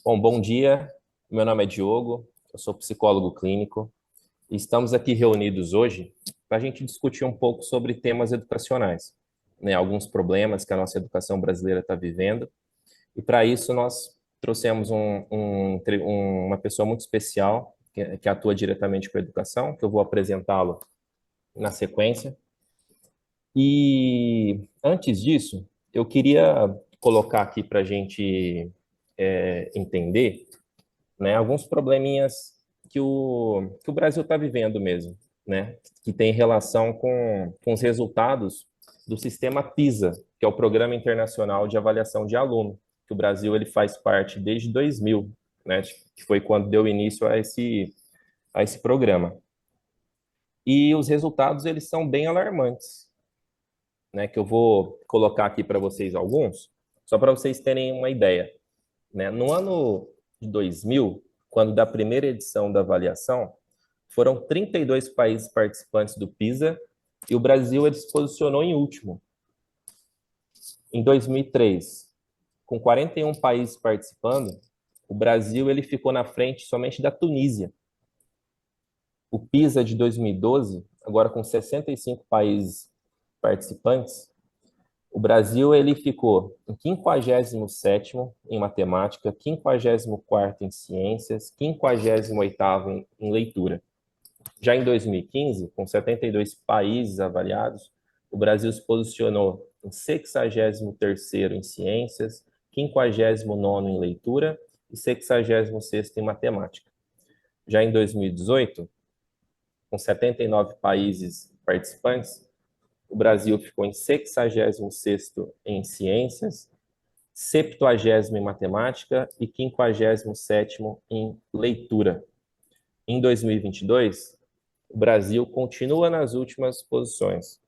Bom dia. Meu nome é Diogo, eu sou psicólogo clínico e estamos aqui reunidos hoje para a gente discutir um pouco sobre temas educacionais, né? Alguns problemas que a nossa educação brasileira está vivendo. E para isso nós trouxemos uma pessoa muito especial que atua diretamente com a educação, que eu vou apresentá-lo na sequência. E antes disso, eu queria colocar aqui para a gente entender, né, alguns probleminhas que o Brasil está vivendo mesmo, né, que tem relação com os resultados do sistema PISA, que é o Programa Internacional de Avaliação de Aluno, que o Brasil ele faz parte desde 2000, né, que foi quando deu início a esse programa. E os resultados eles são bem alarmantes, né, que eu vou colocar aqui para vocês alguns, só para vocês terem uma ideia, né? No ano de 2000, quando da primeira edição da avaliação, foram 32 países participantes do PISA e o Brasil ele se posicionou em último. Em 2003, com 41 países participando, o Brasil ele ficou na frente somente da Tunísia. O PISA de 2012, agora com 65 países participantes, o Brasil ele ficou em 57º em matemática, 54º em ciências, 58º em leitura. Já em 2015, com 72 países avaliados, o Brasil se posicionou em 63º em ciências, 59º em leitura e 66º em matemática. Já em 2018, com 79 países participantes, o Brasil ficou em 66º em ciências, 70º em matemática e 57º em leitura. Em 2022, o Brasil continua nas últimas posições.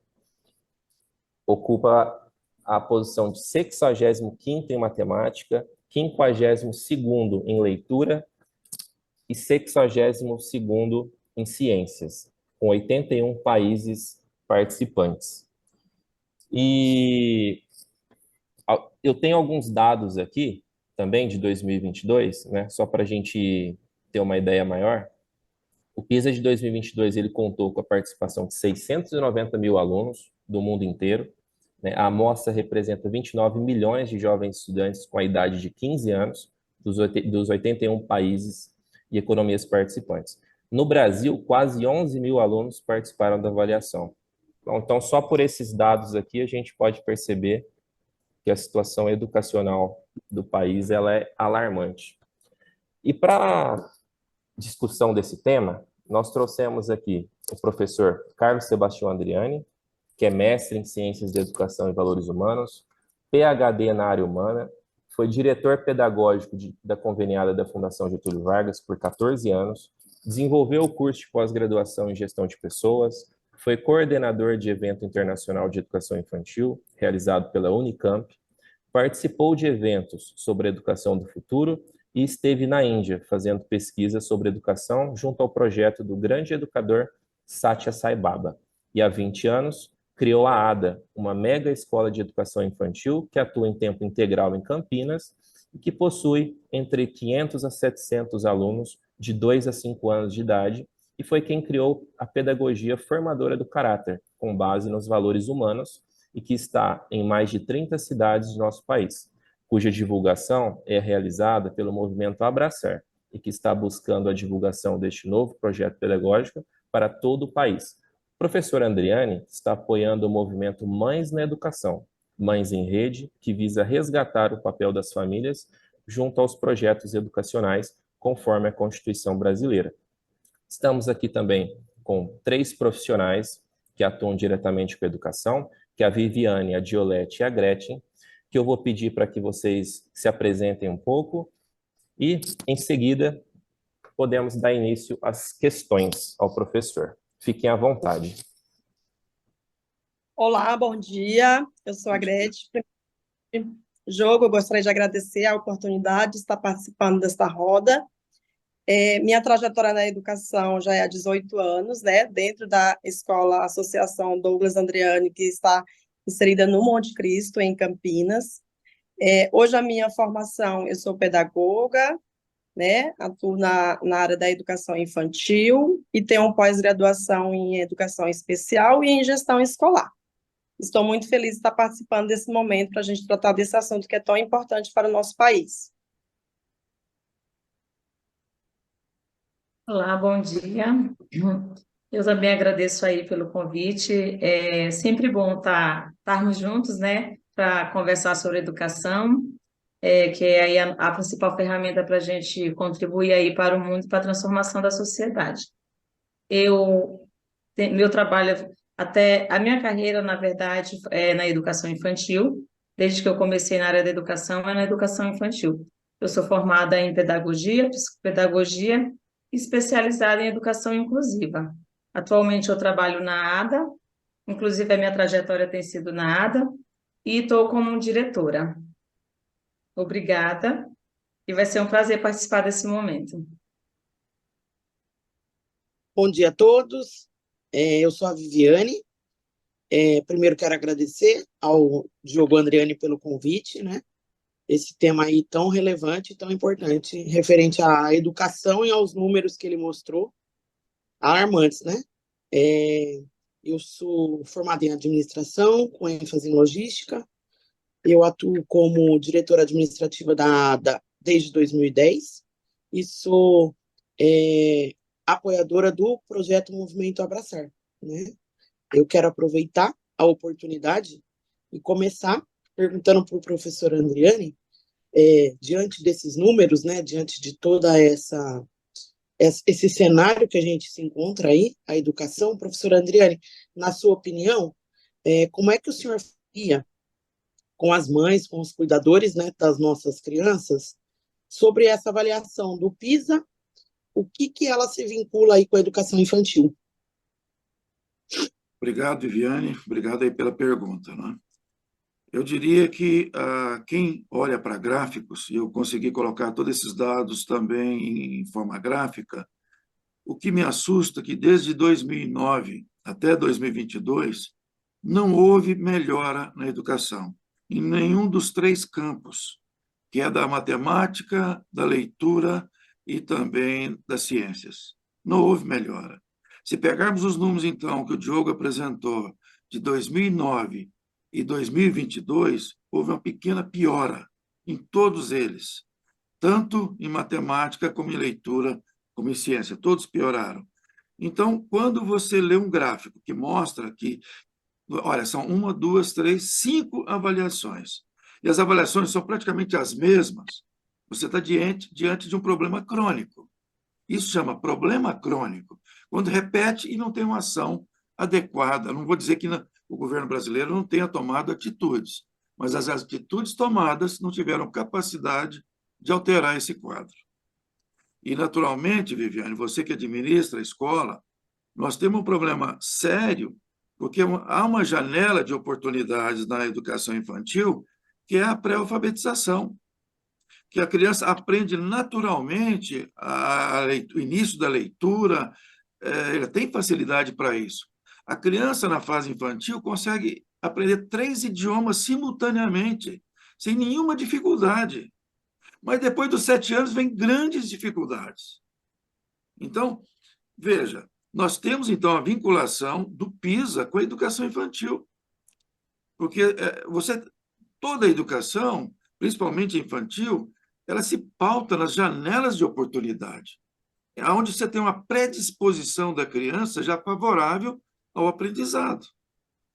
Ocupa a posição de 65º em matemática, 52º em leitura e 62º em ciências, com 81 países participantes. E eu tenho alguns dados aqui, também de 2022, né, só para a gente ter uma ideia maior. O PISA de 2022 ele contou com a participação de 690 mil alunos do mundo inteiro, né? A amostra representa 29 milhões de jovens estudantes com a idade de 15 anos, dos 81 países e economias participantes. No Brasil, quase 11 mil alunos participaram da avaliação. Então, só por esses dados aqui, a gente pode perceber que a situação educacional do país ela é alarmante. E para discussão desse tema, nós trouxemos aqui o professor Carlos Sebastião Andriani, que é mestre em Ciências da Educação e Valores Humanos, PhD na área humana, foi diretor pedagógico da conveniada da Fundação Getúlio Vargas por 14 anos, desenvolveu o curso de pós-graduação em Gestão de Pessoas, foi coordenador de evento internacional de educação infantil, realizado pela Unicamp, participou de eventos sobre educação do futuro e esteve na Índia fazendo pesquisa sobre educação junto ao projeto do grande educador Satya Sai Baba. E há 20 anos criou a ADA, uma mega escola de educação infantil que atua em tempo integral em Campinas e que possui entre 500 a 700 alunos de 2 a 5 anos de idade e foi quem criou a pedagogia formadora do caráter, com base nos valores humanos e que está em mais de 30 cidades do nosso país, cuja divulgação é realizada pelo movimento Abraçar e que está buscando a divulgação deste novo projeto pedagógico para todo o país. O professor Andriani está apoiando o movimento Mães na Educação, Mães em Rede, que visa resgatar o papel das famílias junto aos projetos educacionais, conforme a Constituição brasileira. Estamos aqui também com 3 profissionais que atuam diretamente com a educação, que é a Viviane, a Diolete e a Gretchen, que eu vou pedir para que vocês se apresentem um pouco e, em seguida, podemos dar início às questões ao professor. Fiquem à vontade. Olá, bom dia. Eu sou a Gretchen. Eu gostaria de agradecer a oportunidade de estar participando desta roda. Minha trajetória na educação já é há 18 anos, né, dentro da escola Associação Douglas Andriani, que está inserida no Monte Cristo, em Campinas. Hoje a minha formação, eu sou pedagoga, né? Atuo na área da educação infantil e tenho uma pós-graduação em educação especial e em gestão escolar. Estou muito feliz de estar participando desse momento para a gente tratar desse assunto que é tão importante para o nosso país. Olá, bom dia. Eu também agradeço aí pelo convite. É sempre bom estarmos juntos, né, para conversar sobre educação, que é aí a principal ferramenta para a gente contribuir aí para o mundo e para a transformação da sociedade. Meu trabalho, até a minha carreira, na verdade, é na educação infantil. Desde que eu comecei na área da educação, é na educação infantil. Eu sou formada em pedagogia, psicopedagogia, especializada em educação inclusiva. Atualmente eu trabalho na ADA, inclusive a minha trajetória tem sido na ADA, e estou como diretora. Obrigada, e vai ser um prazer participar desse momento. Bom dia a todos, eu sou a Viviane. Primeiro quero agradecer ao Diogo Andriani pelo convite, né? Esse tema aí tão relevante e tão importante, referente à educação e aos números que ele mostrou, alarmantes, né? Eu sou formada em administração, com ênfase em logística. Eu atuo como diretora administrativa da ADA desde 2010 e sou apoiadora do projeto Movimento Abraçar, né? Eu quero aproveitar a oportunidade e começar perguntando para o professor Andriani, diante desses números, né, diante de toda esse cenário que a gente se encontra aí, a educação, professor Andriani, na sua opinião, como é que o senhor faria com as mães, com os cuidadores, né, das nossas crianças, sobre essa avaliação do PISA, o que ela se vincula aí com a educação infantil? Obrigado, Viviane. Obrigado aí pela pergunta, né? Eu diria que quem olha para gráficos, e eu consegui colocar todos esses dados também em forma gráfica, o que me assusta é que desde 2009 até 2022 não houve melhora na educação, em nenhum dos três campos, que é da matemática, da leitura e também das ciências. Não houve melhora. Se pegarmos os números, então, que o Diogo apresentou de 2009 e 2022, houve uma pequena piora em todos eles, tanto em matemática como em leitura, como em ciência, todos pioraram. Então, quando você lê um gráfico que mostra que, olha, são 1, 2, 3, 5 avaliações, e as avaliações são praticamente as mesmas, você está diante de um problema crônico. Isso chama problema crônico, quando repete e não tem uma ação adequada. Não vou dizer que o governo brasileiro não tenha tomado atitudes, mas as atitudes tomadas não tiveram capacidade de alterar esse quadro. E, naturalmente, Viviane, você que administra a escola, nós temos um problema sério, porque há uma janela de oportunidades na educação infantil, que é a pré-alfabetização, que a criança aprende naturalmente o início da leitura, ela tem facilidade para isso. A criança, na fase infantil, consegue aprender 3 idiomas simultaneamente, sem nenhuma dificuldade. Mas depois dos 7 anos vem grandes dificuldades. Então, veja, nós temos, então, a vinculação do PISA com a educação infantil. Porque toda a educação, principalmente infantil, ela se pauta nas janelas de oportunidade, onde você tem uma predisposição da criança já favorável ao aprendizado.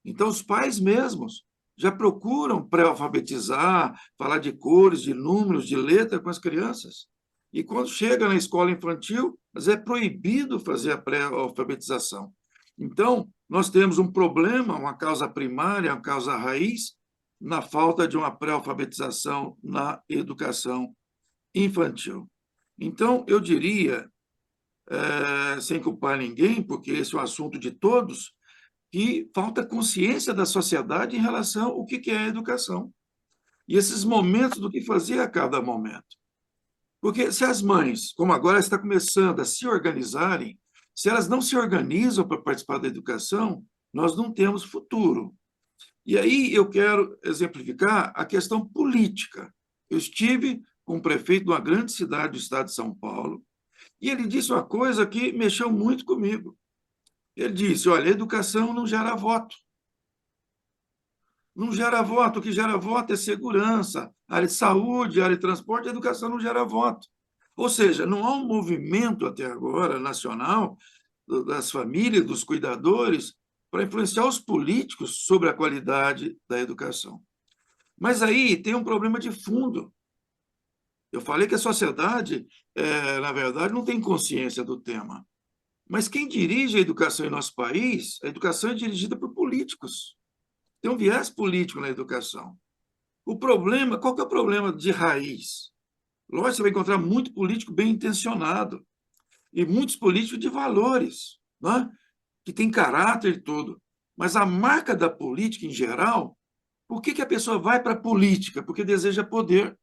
Então, os pais mesmos já procuram pré-alfabetizar, falar de cores, de números, de letra com as crianças. E quando chega na escola infantil, é proibido fazer a pré-alfabetização. Então, nós temos um problema, uma causa primária, uma causa raiz, na falta de uma pré-alfabetização na educação infantil. Então, eu diria, sem culpar ninguém, porque esse é um assunto de todos, que falta consciência da sociedade em relação ao que é a educação. E esses momentos do que fazer a cada momento. Porque se as mães, como agora está começando a se organizarem, se elas não se organizam para participar da educação, nós não temos futuro. E aí eu quero exemplificar a questão política. Eu estive com o prefeito de uma grande cidade do estado de São Paulo, e ele disse uma coisa que mexeu muito comigo. Ele disse, olha, a educação não gera voto. Não gera voto, o que gera voto é segurança, área de saúde, área de transporte, a educação não gera voto. Ou seja, não há um movimento até agora nacional das famílias, dos cuidadores, para influenciar os políticos sobre a qualidade da educação. Mas aí tem um problema de fundo. Eu falei que a sociedade, na verdade, não tem consciência do tema. Mas quem dirige a educação em nosso país, a educação é dirigida por políticos. Tem um viés político na educação. O problema, qual que é o problema de raiz? Lógico, você vai encontrar muito político bem intencionado e muitos políticos de valores, né? Que tem caráter e tudo. Mas a marca da política em geral, por que a pessoa vai para a política? Porque deseja poder,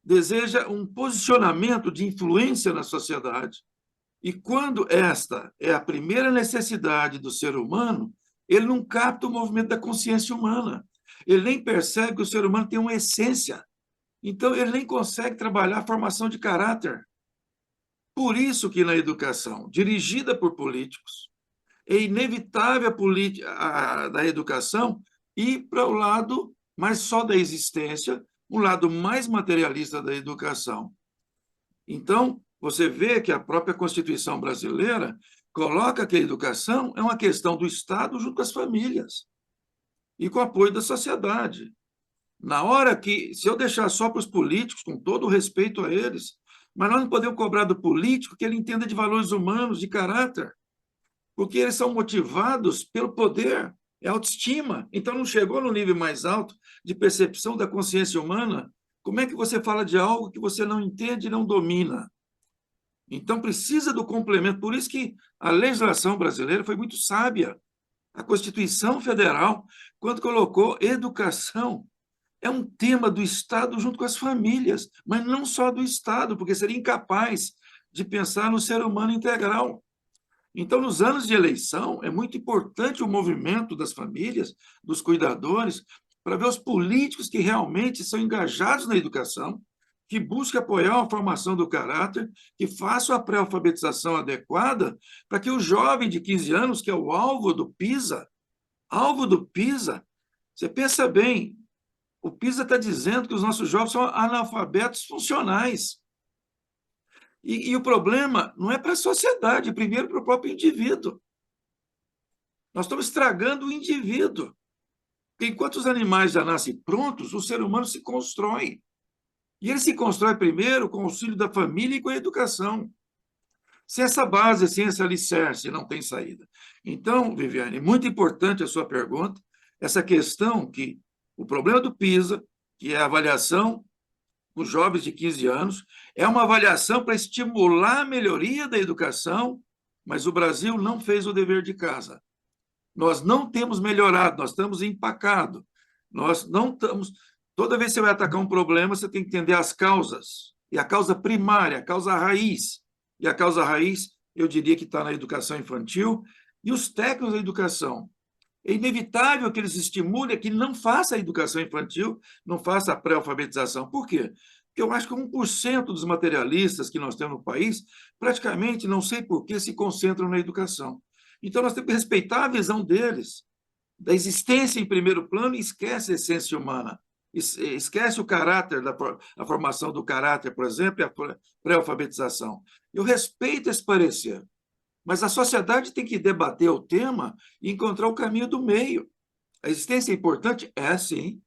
deseja um posicionamento de influência na sociedade. E quando esta é a primeira necessidade do ser humano, ele não capta o movimento da consciência humana. Ele nem percebe que o ser humano tem uma essência. Então, ele nem consegue trabalhar a formação de caráter. Por isso que na educação, dirigida por políticos, é inevitável a política da educação ir para o lado mais só da existência, um lado mais materialista da educação. Então, você vê que a própria Constituição brasileira coloca que a educação é uma questão do Estado junto com as famílias e com o apoio da sociedade. Na hora que, se eu deixar só para os políticos, com todo o respeito a eles, mas nós não podemos cobrar do político que ele entenda de valores humanos, de caráter, porque eles são motivados pelo poder, é autoestima. Então, não chegou no nível mais alto de percepção da consciência humana. Como é que você fala de algo que você não entende e não domina? Então, precisa do complemento. Por isso que a legislação brasileira foi muito sábia. A Constituição Federal, quando colocou educação, é um tema do Estado junto com as famílias, mas não só do Estado, porque seria incapaz de pensar no ser humano integral. Então, nos anos de eleição, é muito importante o movimento das famílias, dos cuidadores, para ver os políticos que realmente são engajados na educação, que buscam apoiar a formação do caráter, que façam a pré-alfabetização adequada, para que o jovem de 15 anos, que é o alvo do PISA, você pensa bem, o PISA está dizendo que os nossos jovens são analfabetos funcionais. E o problema não é para a sociedade, primeiro para o próprio indivíduo. Nós estamos estragando o indivíduo. Porque enquanto os animais já nascem prontos, o ser humano se constrói. E ele se constrói primeiro com o auxílio da família e com a educação. Sem essa base, sem esse alicerce, não tem saída. Então, Viviane, muito importante a sua pergunta, essa questão que o problema do PISA, que é a avaliação os jovens de 15 anos, é uma avaliação para estimular a melhoria da educação, mas o Brasil não fez o dever de casa. Nós não temos melhorado, nós estamos empacados. Nós não estamos... Toda vez que você vai atacar um problema, você tem que entender as causas. E a causa primária, a causa raiz. E a causa raiz, eu diria que está na educação infantil e os técnicos da educação. É inevitável que eles estimulem que não faça a educação infantil, não faça a pré-alfabetização. Por quê? Porque eu acho que 1% dos materialistas que nós temos no país, praticamente, não sei por que, se concentram na educação. Então, nós temos que respeitar a visão deles, da existência em primeiro plano, e esquece a essência humana. Esquece o caráter, a formação do caráter, por exemplo, e a pré-alfabetização. Eu respeito esse parecer. Mas a sociedade tem que debater o tema e encontrar o caminho do meio. A existência é importante? É, sim.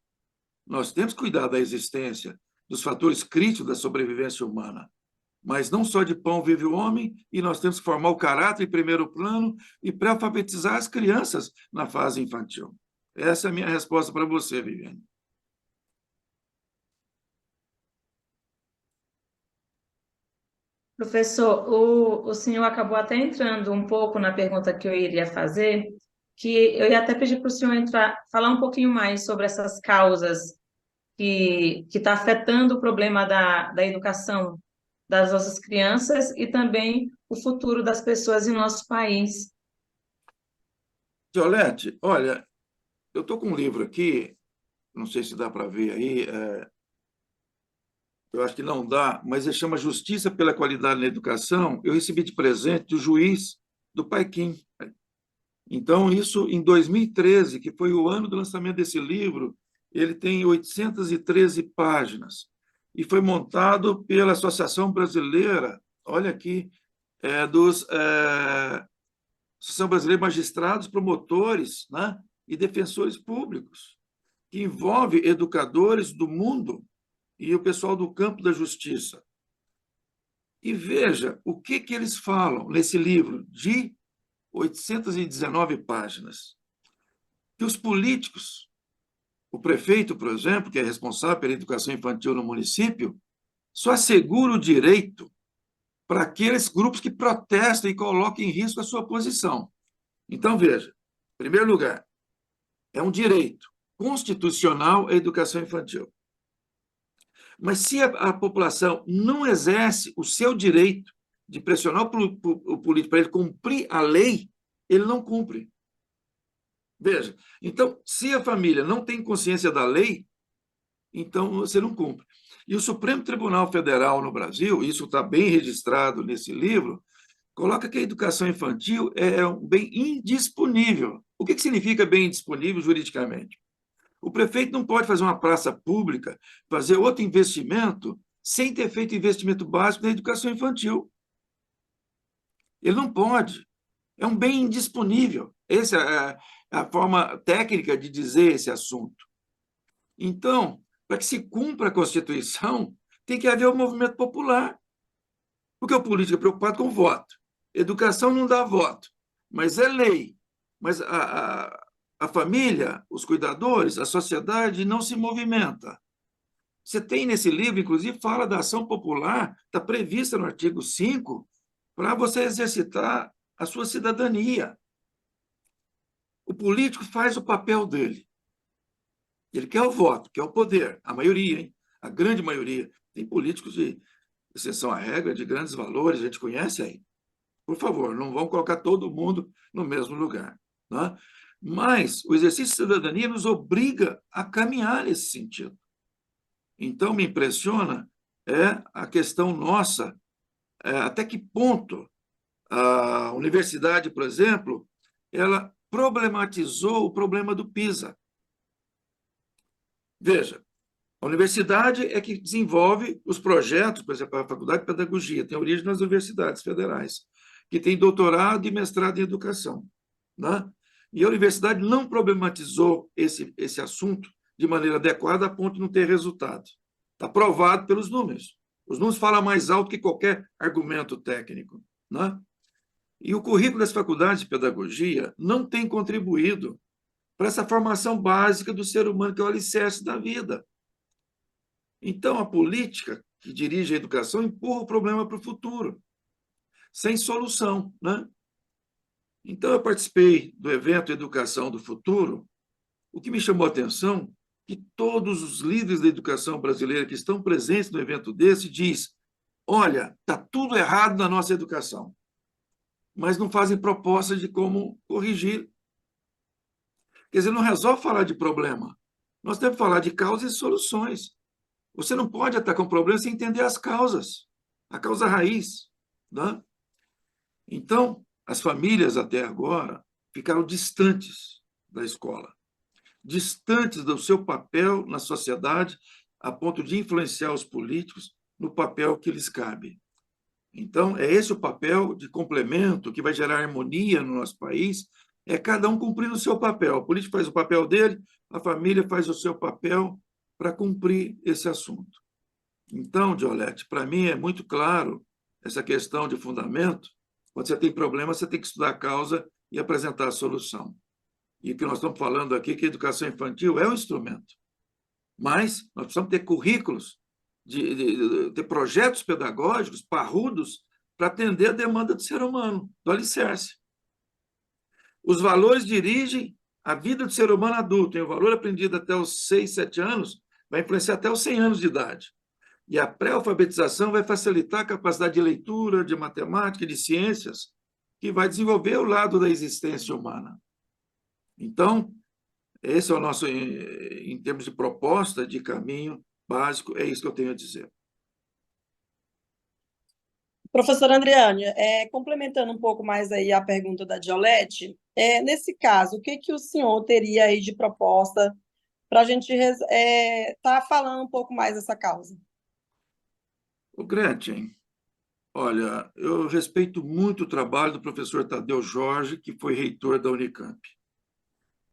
Nós temos que cuidar da existência, dos fatores críticos da sobrevivência humana. Mas não só de pão vive o homem, e nós temos que formar o caráter em primeiro plano e pré-alfabetizar as crianças na fase infantil. Essa é a minha resposta para você, Viviane. Professor, o senhor acabou até entrando um pouco na pergunta que eu iria fazer, que eu ia até pedir para o senhor falar um pouquinho mais sobre essas causas que está afetando o problema da educação das nossas crianças e também o futuro das pessoas em nosso país. Violete, olha, eu estou com um livro aqui, não sei se dá para ver aí, eu acho que não dá, mas ele chama Justiça pela Qualidade na Educação. Eu recebi de presente do juiz do Paiquim. Então, isso em 2013, que foi o ano do lançamento desse livro, ele tem 813 páginas e foi montado pela Associação Brasileira, olha aqui, Associação Brasileira de Magistrados, Promotores, né, e Defensores Públicos, que envolve educadores do mundo e o pessoal do campo da justiça. E veja o que eles falam nesse livro de 819 páginas. Que os políticos, o prefeito, por exemplo, que é responsável pela educação infantil no município, só assegura o direito para aqueles grupos que protestam e colocam em risco a sua posição. Então, veja, em primeiro lugar, é um direito constitucional a educação infantil. Mas se a população não exerce o seu direito de pressionar o político para ele cumprir a lei, ele não cumpre. Veja, então, se a família não tem consciência da lei, então você não cumpre. E o Supremo Tribunal Federal no Brasil, isso está bem registrado nesse livro, coloca que a educação infantil é um bem indisponível. O que significa bem indisponível juridicamente? O prefeito não pode fazer uma praça pública, fazer outro investimento, sem ter feito investimento básico na educação infantil. Ele não pode. É um bem indisponível. Essa é a forma técnica de dizer esse assunto. Então, para que se cumpra a Constituição, tem que haver um movimento popular. Porque o político é preocupado com o voto. Educação não dá voto, mas é lei. Mas a família, os cuidadores, a sociedade não se movimenta. Você tem nesse livro, inclusive, fala da ação popular, está prevista no artigo 5, para você exercitar a sua cidadania. O político faz o papel dele. Ele quer o voto, quer o poder. A maioria, hein? A grande maioria. Tem políticos de exceção à regra, de grandes valores, a gente conhece aí. Por favor, não vão colocar todo mundo no mesmo lugar. Né? Mas o exercício de cidadania nos obriga a caminhar nesse sentido. Então, me impressiona a questão nossa, até que ponto a universidade, por exemplo, ela problematizou o problema do PISA. Veja, a universidade é que desenvolve os projetos, por exemplo, a Faculdade de Pedagogia tem origem nas universidades federais, que tem doutorado e mestrado em educação. Né? E a universidade não problematizou esse assunto de maneira adequada a ponto de não ter resultado. Está provado pelos números. Os números falam mais alto que qualquer argumento técnico. Né? E o currículo das faculdades de pedagogia não tem contribuído para essa formação básica do ser humano, que é o alicerce da vida. Então, a política que dirige a educação empurra o problema para o futuro, sem solução. Né? Então, eu participei do evento Educação do Futuro. O que me chamou a atenção é que todos os líderes da educação brasileira que estão presentes no evento desse diz: olha, está tudo errado na nossa educação, mas não fazem propostas de como corrigir. Quer dizer, não resolve falar de problema. Nós temos que falar de causas e soluções. Você não pode atacar um problema sem entender as causas, a causa raiz. Né? Então, as famílias até agora ficaram distantes da escola, distantes do seu papel na sociedade, a ponto de influenciar os políticos no papel que lhes cabe. Então, é esse o papel de complemento que vai gerar harmonia no nosso país, é cada um cumprindo o seu papel. O político faz o papel dele, a família faz o seu papel para cumprir esse assunto. Então, Diolete, para mim é muito claro essa questão de fundamento. Quando você tem problema, você tem que estudar a causa e apresentar a solução. E o que nós estamos falando aqui é que a educação infantil é um instrumento. Mas nós precisamos ter currículos, ter projetos pedagógicos parrudos para atender a demanda do ser humano, do alicerce. Os valores dirigem a vida do ser humano adulto, e o valor aprendido até os 6, 7 anos vai influenciar até os 100 anos de idade. E a pré-alfabetização vai facilitar a capacidade de leitura, de matemática, de ciências, que vai desenvolver o lado da existência humana. Então, Esse é o nosso, em termos de proposta de caminho básico, é isso que eu tenho a dizer. Professora Andreane, complementando um pouco mais aí a pergunta da Diolete, nesse caso, o que que o senhor teria aí de proposta para a gente estar falando um pouco mais dessa causa? O Gretchen, olha, eu respeito muito o trabalho do professor Tadeu Jorge, que foi reitor da Unicamp.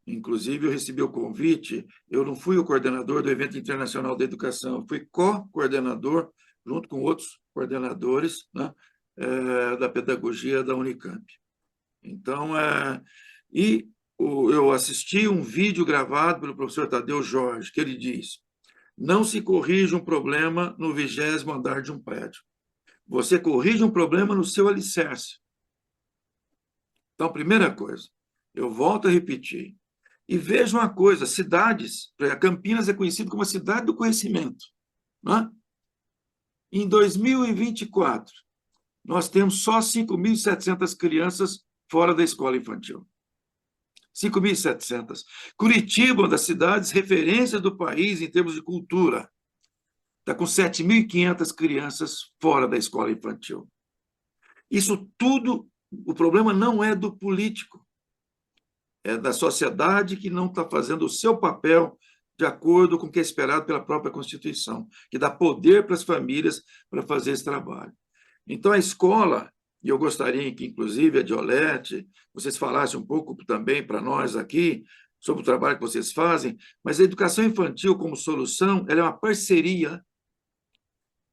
Inclusive, eu recebi o convite, eu não fui o coordenador do evento internacional da educação, eu fui co-coordenador, junto com outros coordenadores, né, da pedagogia da Unicamp. Então, eu assisti um vídeo gravado pelo professor Tadeu Jorge, que ele diz: não se corrige um problema no 20º andar de um prédio. Você corrige um problema no seu alicerce. Então, primeira coisa, eu volto a repetir. E veja uma coisa, cidades, Campinas é conhecido como a cidade do conhecimento. Né? Em 2024, nós temos só 5.700 crianças fora da escola infantil. 5.700. Curitiba, uma das cidades referências do país em termos de cultura, está com 7.500 crianças fora da escola infantil. Isso tudo, o problema não é do político, é da sociedade que não está fazendo o seu papel de acordo com o que é esperado pela própria Constituição, que dá poder para as famílias para fazer esse trabalho. Então, a escola, e eu gostaria que, inclusive, a Diolete, vocês falassem um pouco também para nós aqui sobre o trabalho que vocês fazem, mas a educação infantil como solução, ela é uma parceria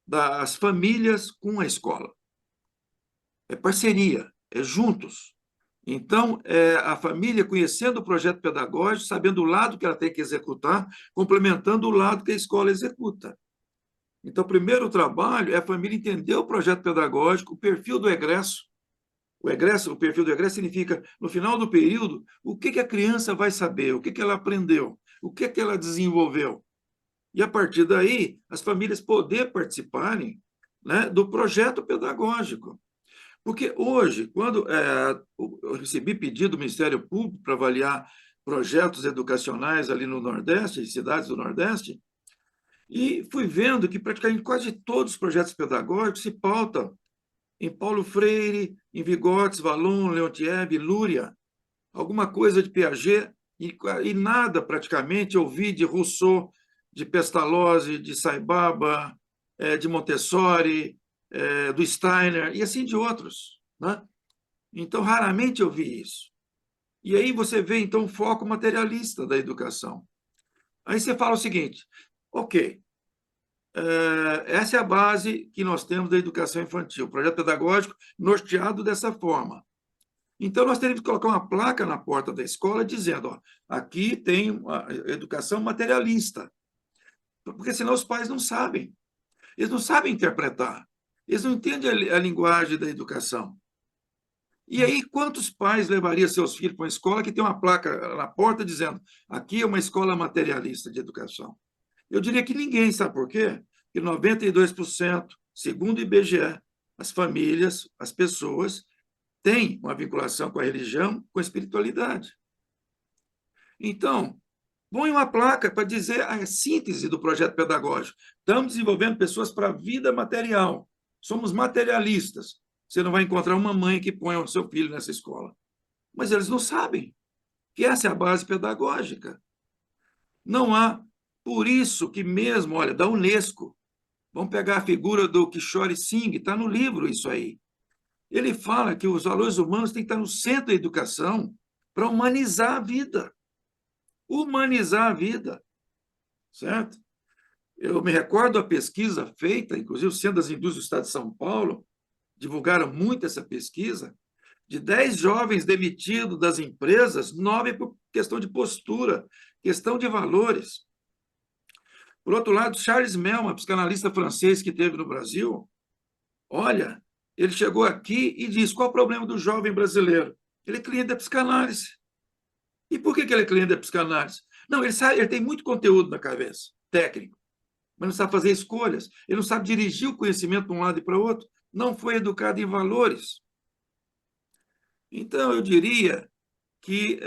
das famílias com a escola. É parceria, é juntos. Então, a família conhecendo o projeto pedagógico, sabendo o lado que ela tem que executar, complementando o lado que a escola executa. Então, o primeiro trabalho é a família entender o projeto pedagógico, o perfil do egresso. O perfil do egresso significa, no final do período, o que a criança vai saber, o que ela aprendeu, o que ela desenvolveu. E, a partir daí, as famílias poderem participarem, né, do projeto pedagógico. Porque hoje, quando eu recebi pedido do Ministério Público para avaliar projetos educacionais ali no Nordeste, em cidades do Nordeste, e fui vendo que praticamente quase todos os projetos pedagógicos se pautam em Paulo Freire, em Vygotsky, Vallon, Leontiev, Luria, alguma coisa de Piaget, e nada praticamente ouvi de Rousseau, de Pestalozzi, de Saibaba, de Montessori, do Steiner, e assim de outros. Né? Então, raramente eu vi isso. E aí você vê, então, o foco materialista da educação. Aí você fala o seguinte, ok, essa é a base que nós temos da educação infantil, projeto pedagógico norteado dessa forma. Então, nós teríamos que colocar uma placa na porta da escola dizendo, ó, aqui tem uma educação materialista, porque senão os pais não sabem. Eles não sabem interpretar. Eles não entendem a linguagem da educação. E aí, quantos pais levariam seus filhos para uma escola que tem uma placa na porta dizendo aqui é uma escola materialista de educação? Eu diria que ninguém, sabe por quê? Que 92%, segundo o IBGE, as famílias, as pessoas, têm uma vinculação com a religião, com a espiritualidade. Então, põe uma placa para dizer a síntese do projeto pedagógico. Estamos desenvolvendo pessoas para a vida material. Somos materialistas. Você não vai encontrar uma mãe que ponha o seu filho nessa escola. Mas eles não sabem que essa é a base pedagógica. Não há. Por isso que mesmo, olha, da Unesco, vamos pegar a figura do Kishore Singh, está no livro isso aí. Ele fala que os valores humanos têm que estar no centro da educação para humanizar a vida. Humanizar a vida. Certo? Eu me recordo da pesquisa feita, inclusive o Centro das Indústrias do Estado de São Paulo, divulgaram muito essa pesquisa, de 10 jovens demitidos das empresas, 9 por questão de postura, questão de valores. Por outro lado, Charles Melman, psicanalista francês que teve no Brasil, olha, ele chegou aqui e disse, qual é o problema do jovem brasileiro? Ele é cliente da psicanálise. E por que ele é cliente da psicanálise? Não, ele tem muito conteúdo na cabeça, técnico, mas não sabe fazer escolhas, ele não sabe dirigir o conhecimento de um lado e para o outro, não foi educado em valores. Então, eu diria que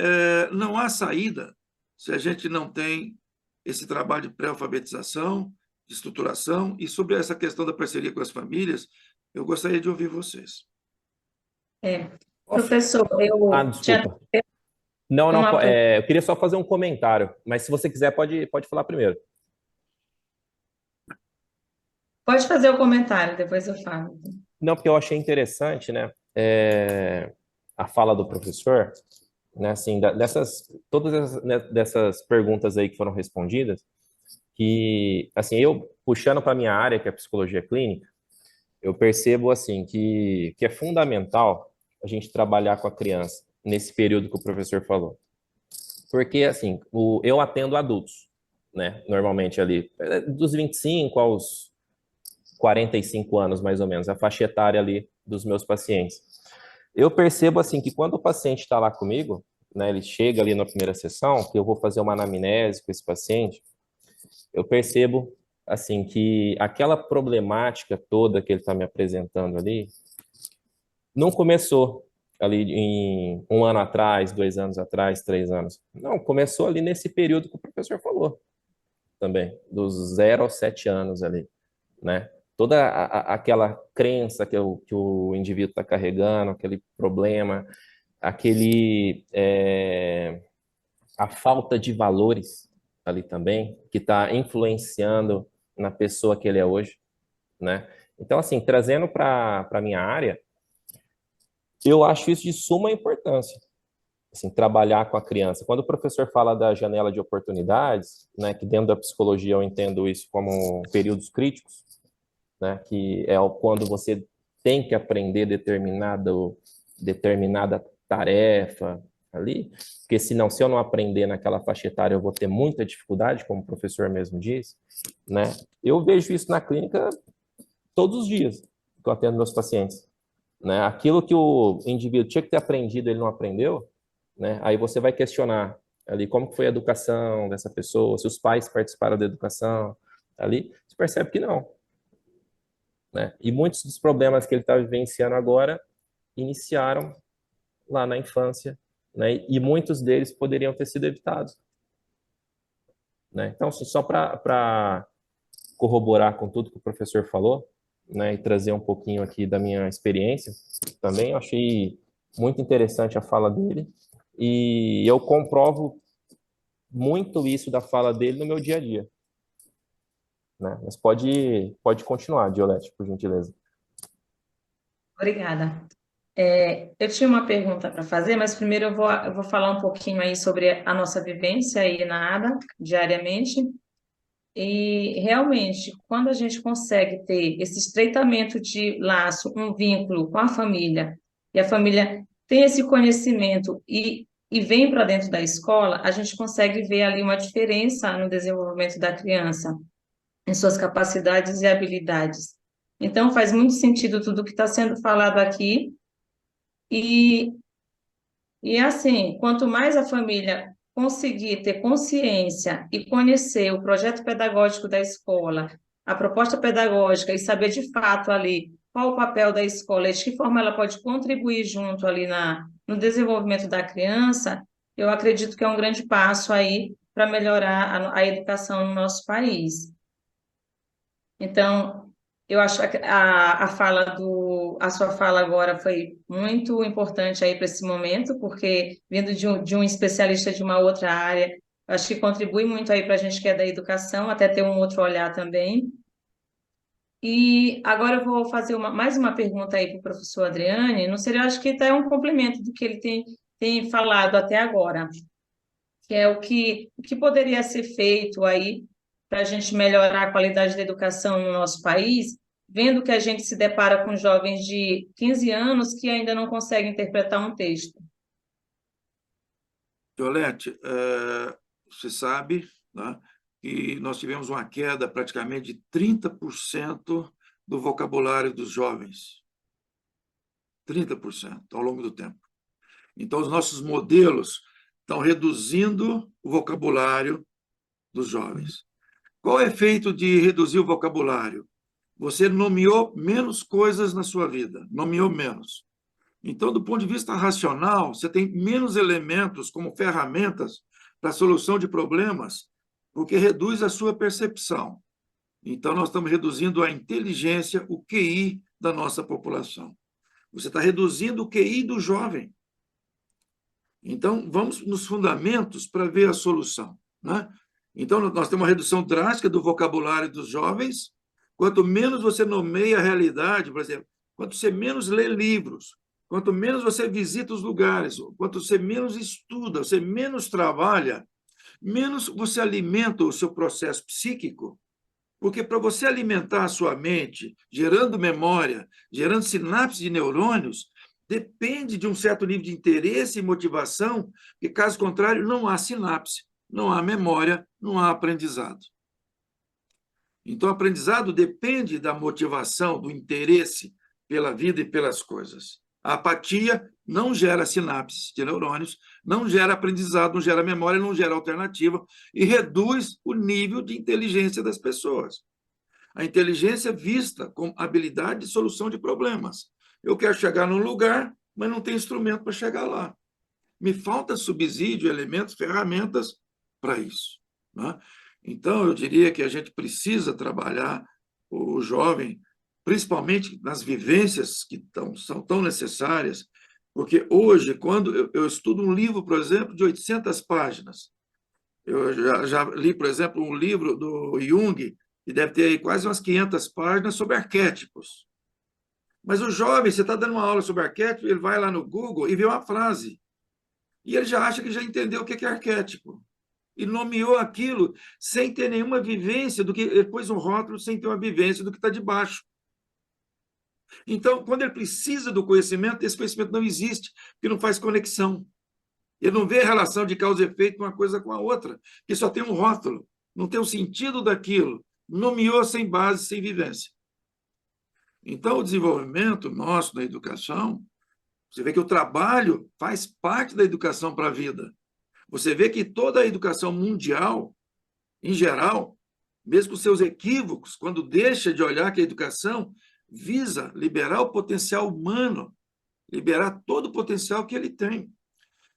não há saída se a gente não tem esse trabalho de pré-alfabetização, de estruturação, e sobre essa questão da parceria com as famílias, eu gostaria de ouvir vocês. Professor, eu tinha Desculpa. Não, uma pergunta. eu queria só fazer um comentário, mas se você quiser, pode falar primeiro. Pode fazer o comentário, depois eu falo. Não, porque eu achei interessante, né, a fala do professor, né, assim, todas dessas perguntas aí que foram respondidas, que, assim, eu puxando para minha área, que é a psicologia clínica, eu percebo, assim, que é fundamental a gente trabalhar com a criança nesse período que o professor falou. Porque, assim, eu atendo adultos, né, normalmente ali, dos 25 aos 45 anos, mais ou menos, a faixa etária ali dos meus pacientes. Eu percebo, assim, que quando o paciente está lá comigo, né, ele chega ali na primeira sessão, que eu vou fazer uma anamnese com esse paciente, eu percebo, assim, que aquela problemática toda que ele está me apresentando ali, não começou ali em 1 ano atrás, 2 anos atrás, 3 anos. Não, começou ali nesse período que o professor falou também, dos 0 aos 7 anos ali, né? Toda aquela crença que o indivíduo está carregando, aquele problema, a falta de valores ali também, que está influenciando na pessoa que ele é hoje, né? Então, assim, trazendo para a minha área, eu acho isso de suma importância, assim, trabalhar com a criança. Quando o professor fala da janela de oportunidades, né, que dentro da psicologia eu entendo isso como períodos críticos, né, que é quando você tem que aprender determinada tarefa ali, porque senão, se eu não aprender naquela faixa etária, eu vou ter muita dificuldade, como o professor mesmo disse, né? Eu vejo isso na clínica todos os dias que eu atendo meus pacientes, né? Aquilo que o indivíduo tinha que ter aprendido, ele não aprendeu, né? Aí você vai questionar ali como foi a educação dessa pessoa, se os pais participaram da educação ali, você percebe que não, né? E muitos dos problemas que ele está vivenciando agora iniciaram lá na infância, né? E muitos deles poderiam ter sido evitados, né? Então, só para corroborar com tudo que o professor falou, né, e trazer um pouquinho aqui da minha experiência, também eu achei muito interessante a fala dele, e eu comprovo muito isso da fala dele no meu dia a dia, né? Mas pode continuar, Diolete, por gentileza. Obrigada. Eu tinha uma pergunta para fazer, mas primeiro eu vou falar um pouquinho aí sobre a nossa vivência aí na ADA, diariamente. E realmente, quando a gente consegue ter esse estreitamento de laço, um vínculo com a família, e a família tem esse conhecimento e vem para dentro da escola, a gente consegue ver ali uma diferença no desenvolvimento da criança, em suas capacidades e habilidades. Então, faz muito sentido tudo que está sendo falado aqui, e, e assim, quanto mais a família conseguir ter consciência e conhecer o projeto pedagógico da escola, a proposta pedagógica e saber de fato ali qual o papel da escola e de que forma ela pode contribuir junto ali no desenvolvimento da criança, eu acredito que é um grande passo aí para melhorar a educação no nosso país. Então, eu acho que a sua fala agora foi muito importante aí para esse momento, porque vindo de um especialista de uma outra área, acho que contribui muito aí para a gente que é da educação, até ter um outro olhar também. E agora eu vou fazer mais uma pergunta aí para o professor Adriane, não seria, acho que até um complemento do que ele tem falado até agora, que é o que poderia ser feito aí para a gente melhorar a qualidade da educação no nosso país, vendo que a gente se depara com jovens de 15 anos que ainda não conseguem interpretar um texto. Violete, você sabe, né, que nós tivemos uma queda praticamente de 30% do vocabulário dos jovens. 30% ao longo do tempo. Então, os nossos modelos estão reduzindo o vocabulário dos jovens. Qual é o efeito de reduzir o vocabulário? Você nomeou menos coisas na sua vida, nomeou menos. Então, do ponto de vista racional, você tem menos elementos como ferramentas para a solução de problemas, porque reduz a sua percepção. Então, nós estamos reduzindo a inteligência, o QI da nossa população. Você está reduzindo o QI do jovem. Então, vamos nos fundamentos para ver a solução, né? Então, nós temos uma redução drástica do vocabulário dos jovens. Quanto menos você nomeia a realidade, por exemplo, quanto você menos lê livros, quanto menos você visita os lugares, quanto você menos estuda, você menos trabalha, menos você alimenta o seu processo psíquico, porque para você alimentar a sua mente, gerando memória, gerando sinapses de neurônios, depende de um certo nível de interesse e motivação, porque, caso contrário, não há sinapse, não há memória, não há aprendizado. Então, o aprendizado depende da motivação, do interesse pela vida e pelas coisas. A apatia não gera sinapses de neurônios, não gera aprendizado, não gera memória, não gera alternativa e reduz o nível de inteligência das pessoas. A inteligência vista como habilidade de solução de problemas. Eu quero chegar num lugar, mas não tenho instrumento para chegar lá. Me falta subsídio, elementos, ferramentas para isso, né? Então, eu diria que a gente precisa trabalhar o jovem, principalmente nas vivências que são tão necessárias, porque hoje, quando eu estudo um livro, por exemplo, de 800 páginas, eu já li, por exemplo, um livro do Jung, que deve ter aí quase umas 500 páginas sobre arquétipos. Mas o jovem, você está dando uma aula sobre arquétipo, ele vai lá no Google e vê uma frase. E ele já acha que já entendeu o que é arquétipo. E nomeou aquilo sem ter nenhuma vivência do que... Ele pôs um rótulo sem ter uma vivência do que está debaixo. Então, quando ele precisa do conhecimento, esse conhecimento não existe, porque não faz conexão. Ele não vê a relação de causa e efeito uma coisa com a outra, porque só tem um rótulo, não tem o sentido daquilo. Nomeou sem base, sem vivência. Então, o desenvolvimento nosso na educação, você vê que o trabalho faz parte da educação para a vida. Você vê que toda a educação mundial, em geral, mesmo com seus equívocos, quando deixa de olhar que a educação visa liberar o potencial humano, liberar todo o potencial que ele tem.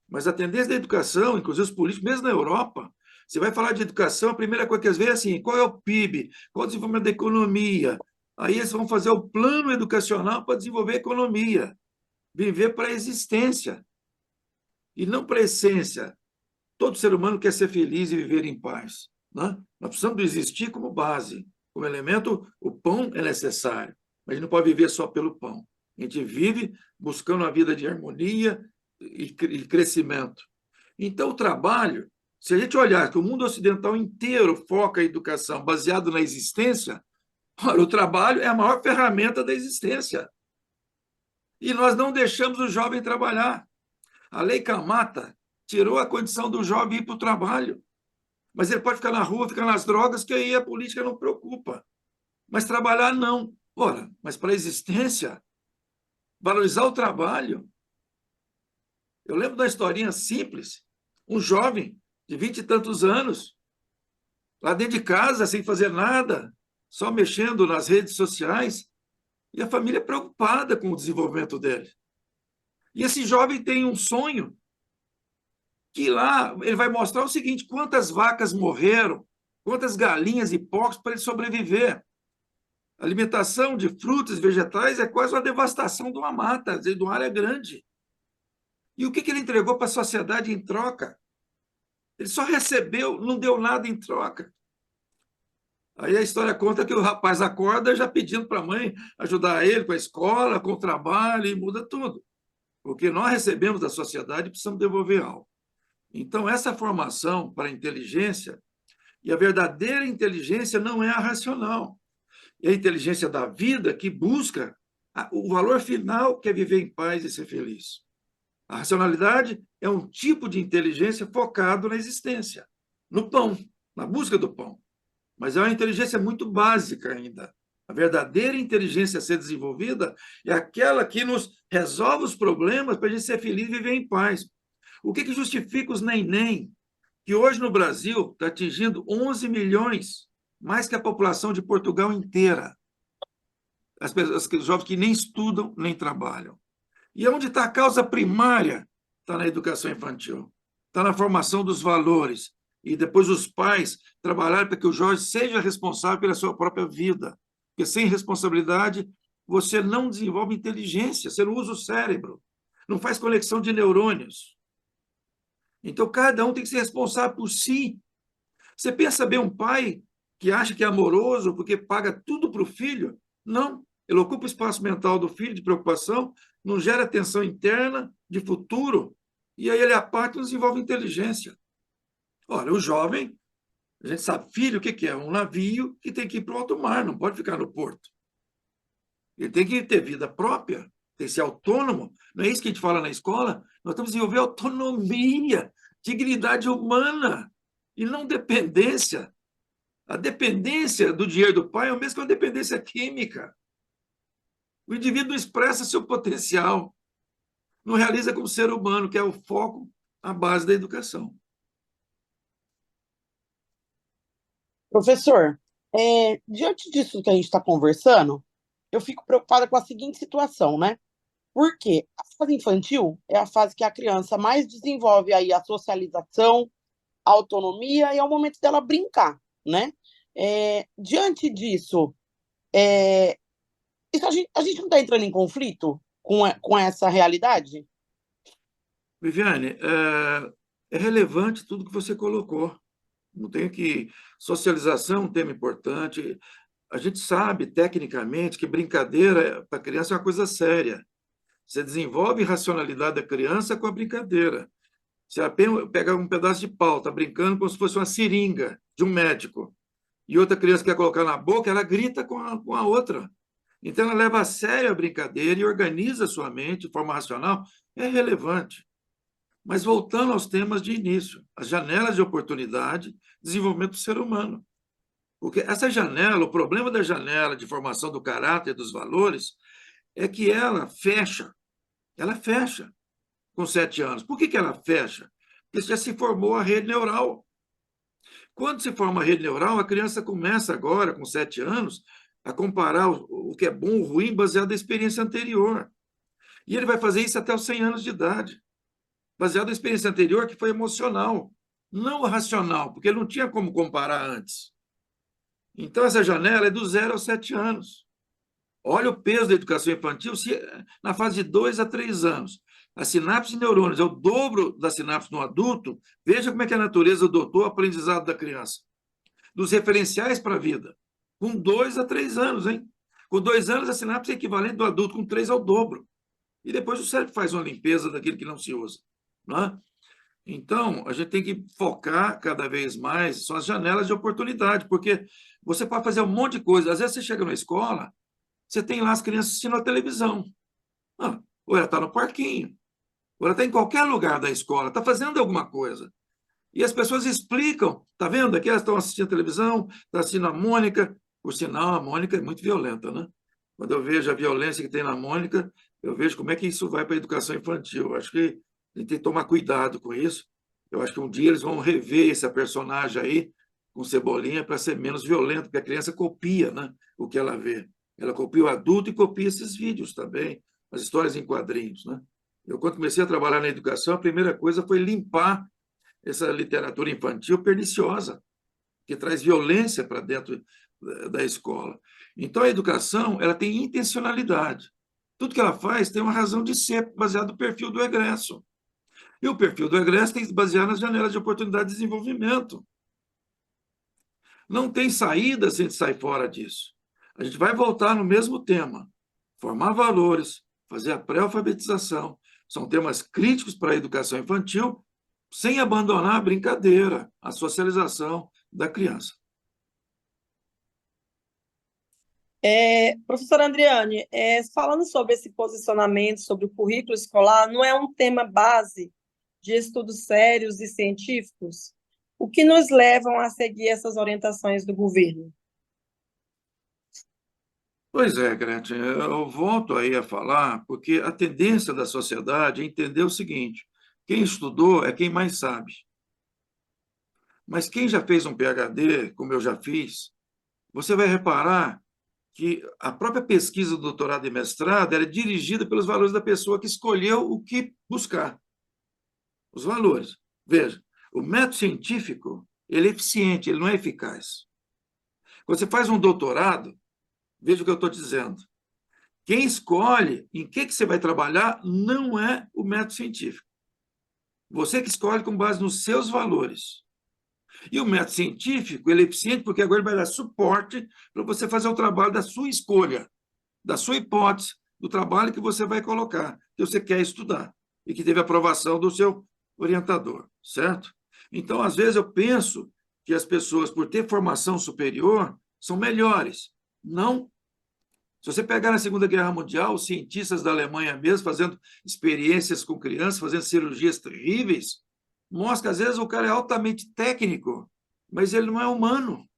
Mas a tendência da educação, inclusive os políticos, mesmo na Europa, você vai falar de educação, a primeira coisa que eles veem é assim, qual é o PIB, qual é o desenvolvimento da economia. Aí eles vão fazer o plano educacional para desenvolver a economia, viver para a existência, e não para a essência. Todo ser humano quer ser feliz e viver em paz, né? Nós precisamos existir como base, como elemento, o pão é necessário, mas a gente não pode viver só pelo pão. A gente vive buscando uma vida de harmonia e crescimento. Então, o trabalho, se a gente olhar que o mundo ocidental inteiro foca a educação baseado na existência, olha, o trabalho é a maior ferramenta da existência. E nós não deixamos o jovem trabalhar. A Lei Camata tirou a condição do jovem ir para o trabalho. Mas ele pode ficar na rua, ficar nas drogas, que aí a política não preocupa. Mas trabalhar, não. Ora, mas para a existência, valorizar o trabalho. Eu lembro da historinha simples. Um jovem de 20 e tantos anos, lá dentro de casa, sem fazer nada, só mexendo nas redes sociais, e a família preocupada com o desenvolvimento dele. E esse jovem tem um sonho, que lá ele vai mostrar o seguinte, quantas vacas morreram, quantas galinhas e porcos para ele sobreviver. A alimentação de frutas e vegetais é quase uma devastação de uma mata, de uma área grande. E o que ele entregou para a sociedade em troca? Ele só recebeu, não deu nada em troca. Aí a história conta que o rapaz acorda já pedindo para a mãe ajudar ele com a escola, com o trabalho, e muda tudo. Porque nós recebemos da sociedade e precisamos devolver algo. Então, essa formação para a inteligência, e a verdadeira inteligência não é a racional, é a inteligência da vida que busca o valor final, que é viver em paz e ser feliz. A racionalidade é um tipo de inteligência focado na existência, no pão, na busca do pão. Mas é uma inteligência muito básica ainda. A verdadeira inteligência a ser desenvolvida é aquela que nos resolve os problemas para a gente ser feliz e viver em paz. O que justifica os nem-nem, que hoje no Brasil está atingindo 11 milhões, mais que a população de Portugal inteira? As pessoas, os jovens que nem estudam, nem trabalham. E onde está a causa primária? Está na educação infantil. está na formação dos valores, e depois os pais trabalharem para que o Jorge seja responsável pela sua própria vida. Porque sem responsabilidade, você não desenvolve inteligência, você não usa o cérebro, não faz conexão de neurônios. Então, cada um tem que ser responsável por si. Você pensa bem um pai que acha que é amoroso porque paga tudo para o filho? Não. Ele ocupa o espaço mental do filho de preocupação, não gera tensão interna de futuro, e aí ele aparte e não desenvolve inteligência. Olha, o jovem, a gente sabe, filho, o que é? Um navio que tem que ir para o alto mar, não pode ficar no porto. Ele tem que ter vida própria, tem que ser autônomo. Não é isso que a gente fala na escola? Nós temos que desenvolver autonomia, dignidade humana, e não dependência. A dependência do dinheiro do pai é o mesmo que a dependência química. O indivíduo não expressa seu potencial, não realiza como ser humano, que é o foco, a base da educação. Professor, diante disso que a gente está conversando, eu fico preocupada com a seguinte situação, né? Porque a fase infantil é a fase que a criança mais desenvolve aí a socialização, a autonomia, e é o momento dela brincar, né? Diante disso, isso a gente não está entrando em conflito com essa realidade? Viviane, é relevante tudo que você colocou. Não tenho que... Socialização é um tema importante. A gente sabe, tecnicamente, que brincadeira para a criança é uma coisa séria. Você desenvolve racionalidade da criança com a brincadeira. Você pega um pedaço de pau, está brincando como se fosse uma seringa de um médico, e outra criança quer colocar na boca, ela grita com a outra. Então, ela leva a sério a brincadeira e organiza a sua mente de forma racional. É relevante. Mas voltando aos temas de início, as janelas de oportunidade, desenvolvimento do ser humano. Porque essa janela, o problema da janela de formação do caráter e dos valores é que ela fecha com 7 anos. Por que ela fecha? Porque já se formou a rede neural. Quando se forma a rede neural, a criança começa agora, com 7 anos, a comparar o que é bom ou ruim baseado na experiência anterior. E ele vai fazer isso até os 100 anos de idade, baseado na experiência anterior, que foi emocional, não racional, porque ele não tinha como comparar antes. Então, essa janela é do 0 aos 7 anos. Olha o peso da educação infantil na fase de 2 a 3 anos. A sinapse de neurônios é o dobro da sinapse no adulto. Veja como é que a natureza adotou o aprendizado da criança. Dos referenciais para a vida. Com 2 a 3 anos, hein? Com 2 anos, a sinapse é equivalente do adulto, com 3 ao dobro. E depois o cérebro faz uma limpeza daquilo que não se usa. Não é? Então, a gente tem que focar cada vez mais, são as janelas de oportunidade, porque você pode fazer um monte de coisa. Às vezes você chega na escola, você tem lá as crianças assistindo a televisão. Ou ela está no parquinho, ou ela está em qualquer lugar da escola, está fazendo alguma coisa. E as pessoas explicam, está vendo? Aqui elas estão assistindo a televisão, estão assistindo a Mônica. Por sinal, a Mônica é muito violenta, né? Quando eu vejo a violência que tem na Mônica, eu vejo como é que isso vai para a educação infantil. Eu acho que a gente tem que tomar cuidado com isso. Eu acho que um dia eles vão rever essa personagem aí, com Cebolinha, para ser menos violento, porque a criança copia, né, o que ela vê. Ela copia o adulto e copia esses vídeos também, as histórias em quadrinhos, né? Eu, quando comecei a trabalhar na educação, a primeira coisa foi limpar essa literatura infantil perniciosa, que traz violência para dentro da escola. Então, a educação, ela tem intencionalidade. Tudo que ela faz tem uma razão de ser, baseado no perfil do egresso. E o perfil do egresso tem que se basear nas janelas de oportunidade de desenvolvimento. Não tem saída se a gente sair fora disso. A gente vai voltar no mesmo tema. Formar valores, fazer a pré-alfabetização. São temas críticos para a educação infantil, sem abandonar a brincadeira, a socialização da criança. Professora Andriane, falando sobre esse posicionamento sobre o currículo escolar, não é um tema base de estudos sérios e científicos? O que nos levam a seguir essas orientações do governo? Pois é, Gretchen, eu volto aí a falar, porque a tendência da sociedade é entender o seguinte: quem estudou é quem mais sabe. Mas quem já fez um PhD, como eu já fiz, você vai reparar que a própria pesquisa do doutorado e mestrado era dirigida pelos valores da pessoa que escolheu o que buscar. Os valores. Veja, o método científico, ele é eficiente, ele não é eficaz. Quando você faz um doutorado, veja o que eu estou dizendo. Quem escolhe em que você vai trabalhar não é o método científico. Você que escolhe com base nos seus valores. E o método científico, ele é eficiente porque agora ele vai dar suporte para você fazer o trabalho da sua escolha, da sua hipótese, do trabalho que você vai colocar, que você quer estudar, e que teve aprovação do seu orientador, certo? Então, às vezes, eu penso que as pessoas, por ter formação superior, são melhores. Não. Se você pegar na Segunda Guerra Mundial, os cientistas da Alemanha mesmo, fazendo experiências com crianças, fazendo cirurgias terríveis, mostra que, às vezes, o cara é altamente técnico, mas ele não é humano.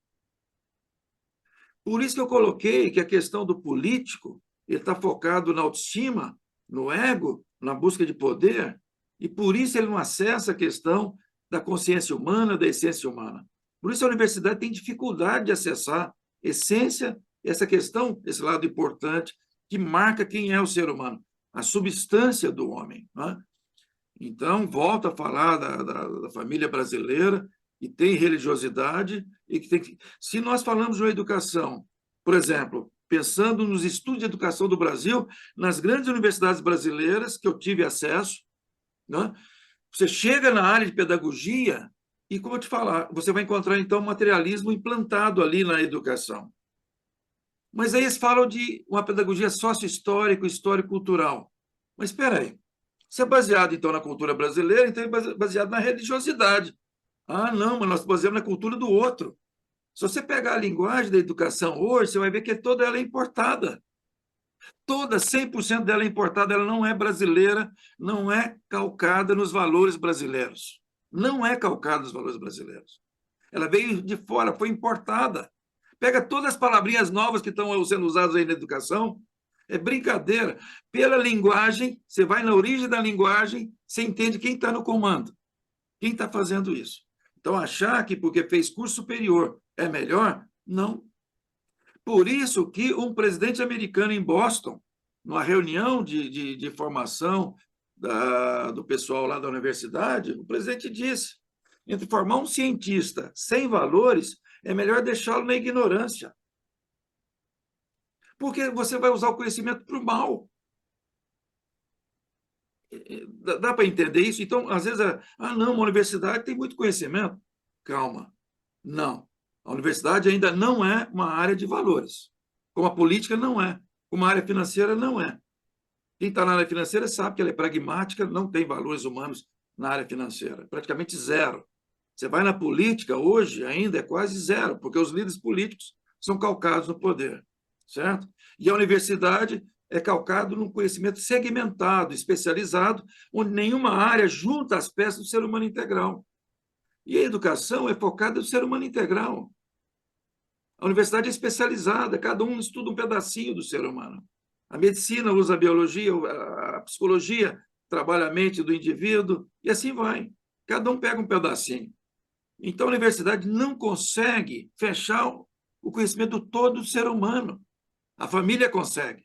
Por isso que eu coloquei que a questão do político, ele está focado na autoestima, no ego, na busca de poder, e por isso ele não acessa a questão da consciência humana, da essência humana. Por isso a universidade tem dificuldade de acessar essência, essa questão, esse lado importante, que marca quem é o ser humano, a substância do homem. Né? Então, volto a falar da família brasileira, que tem religiosidade, e que tem que... Se nós falamos de uma educação, por exemplo, pensando nos estudos de educação do Brasil, nas grandes universidades brasileiras que eu tive acesso, né? Você chega na área de pedagogia e, como eu te falar, você vai encontrar, então, materialismo implantado ali na educação. Mas aí eles falam de uma pedagogia sócio-histórica, histórico-cultural. Mas espera aí, isso é baseado, então, na cultura brasileira, então é baseado na religiosidade. Ah, não, mas nós baseamos na cultura do outro. Se você pegar a linguagem da educação hoje, você vai ver que toda ela é importada. Toda, 100% dela é importada, ela não é brasileira, não é calcada nos valores brasileiros. Não é calcada nos valores brasileiros. Ela veio de fora, foi importada. Pega todas as palavrinhas novas que estão sendo usadas aí na educação, é brincadeira. Pela linguagem, você vai na origem da linguagem, você entende quem está no comando, quem está fazendo isso. Então, achar que porque fez curso superior é melhor, não. Por isso que um presidente americano em Boston, numa reunião de formação do pessoal lá da universidade, o presidente disse, entre formar um cientista sem valores, é melhor deixá-lo na ignorância. Porque você vai usar o conhecimento para o mal. Dá para entender isso? Então, às vezes, não, uma universidade tem muito conhecimento. Calma. Não. A universidade ainda não é uma área de valores. Como a política não é. Como a área financeira não é. Quem está na área financeira sabe que ela é pragmática, não tem valores humanos na área financeira. Praticamente zero. Você vai na política, hoje ainda é quase zero, porque os líderes políticos são calcados no poder. Certo? E a universidade é calcado num conhecimento segmentado, especializado, onde nenhuma área junta as peças do ser humano integral. E a educação é focada no ser humano integral. A universidade é especializada, cada um estuda um pedacinho do ser humano. A medicina usa a biologia, a psicologia trabalha a mente do indivíduo, e assim vai. Cada um pega um pedacinho. Então, a universidade não consegue fechar o conhecimento todo do ser humano. A família consegue.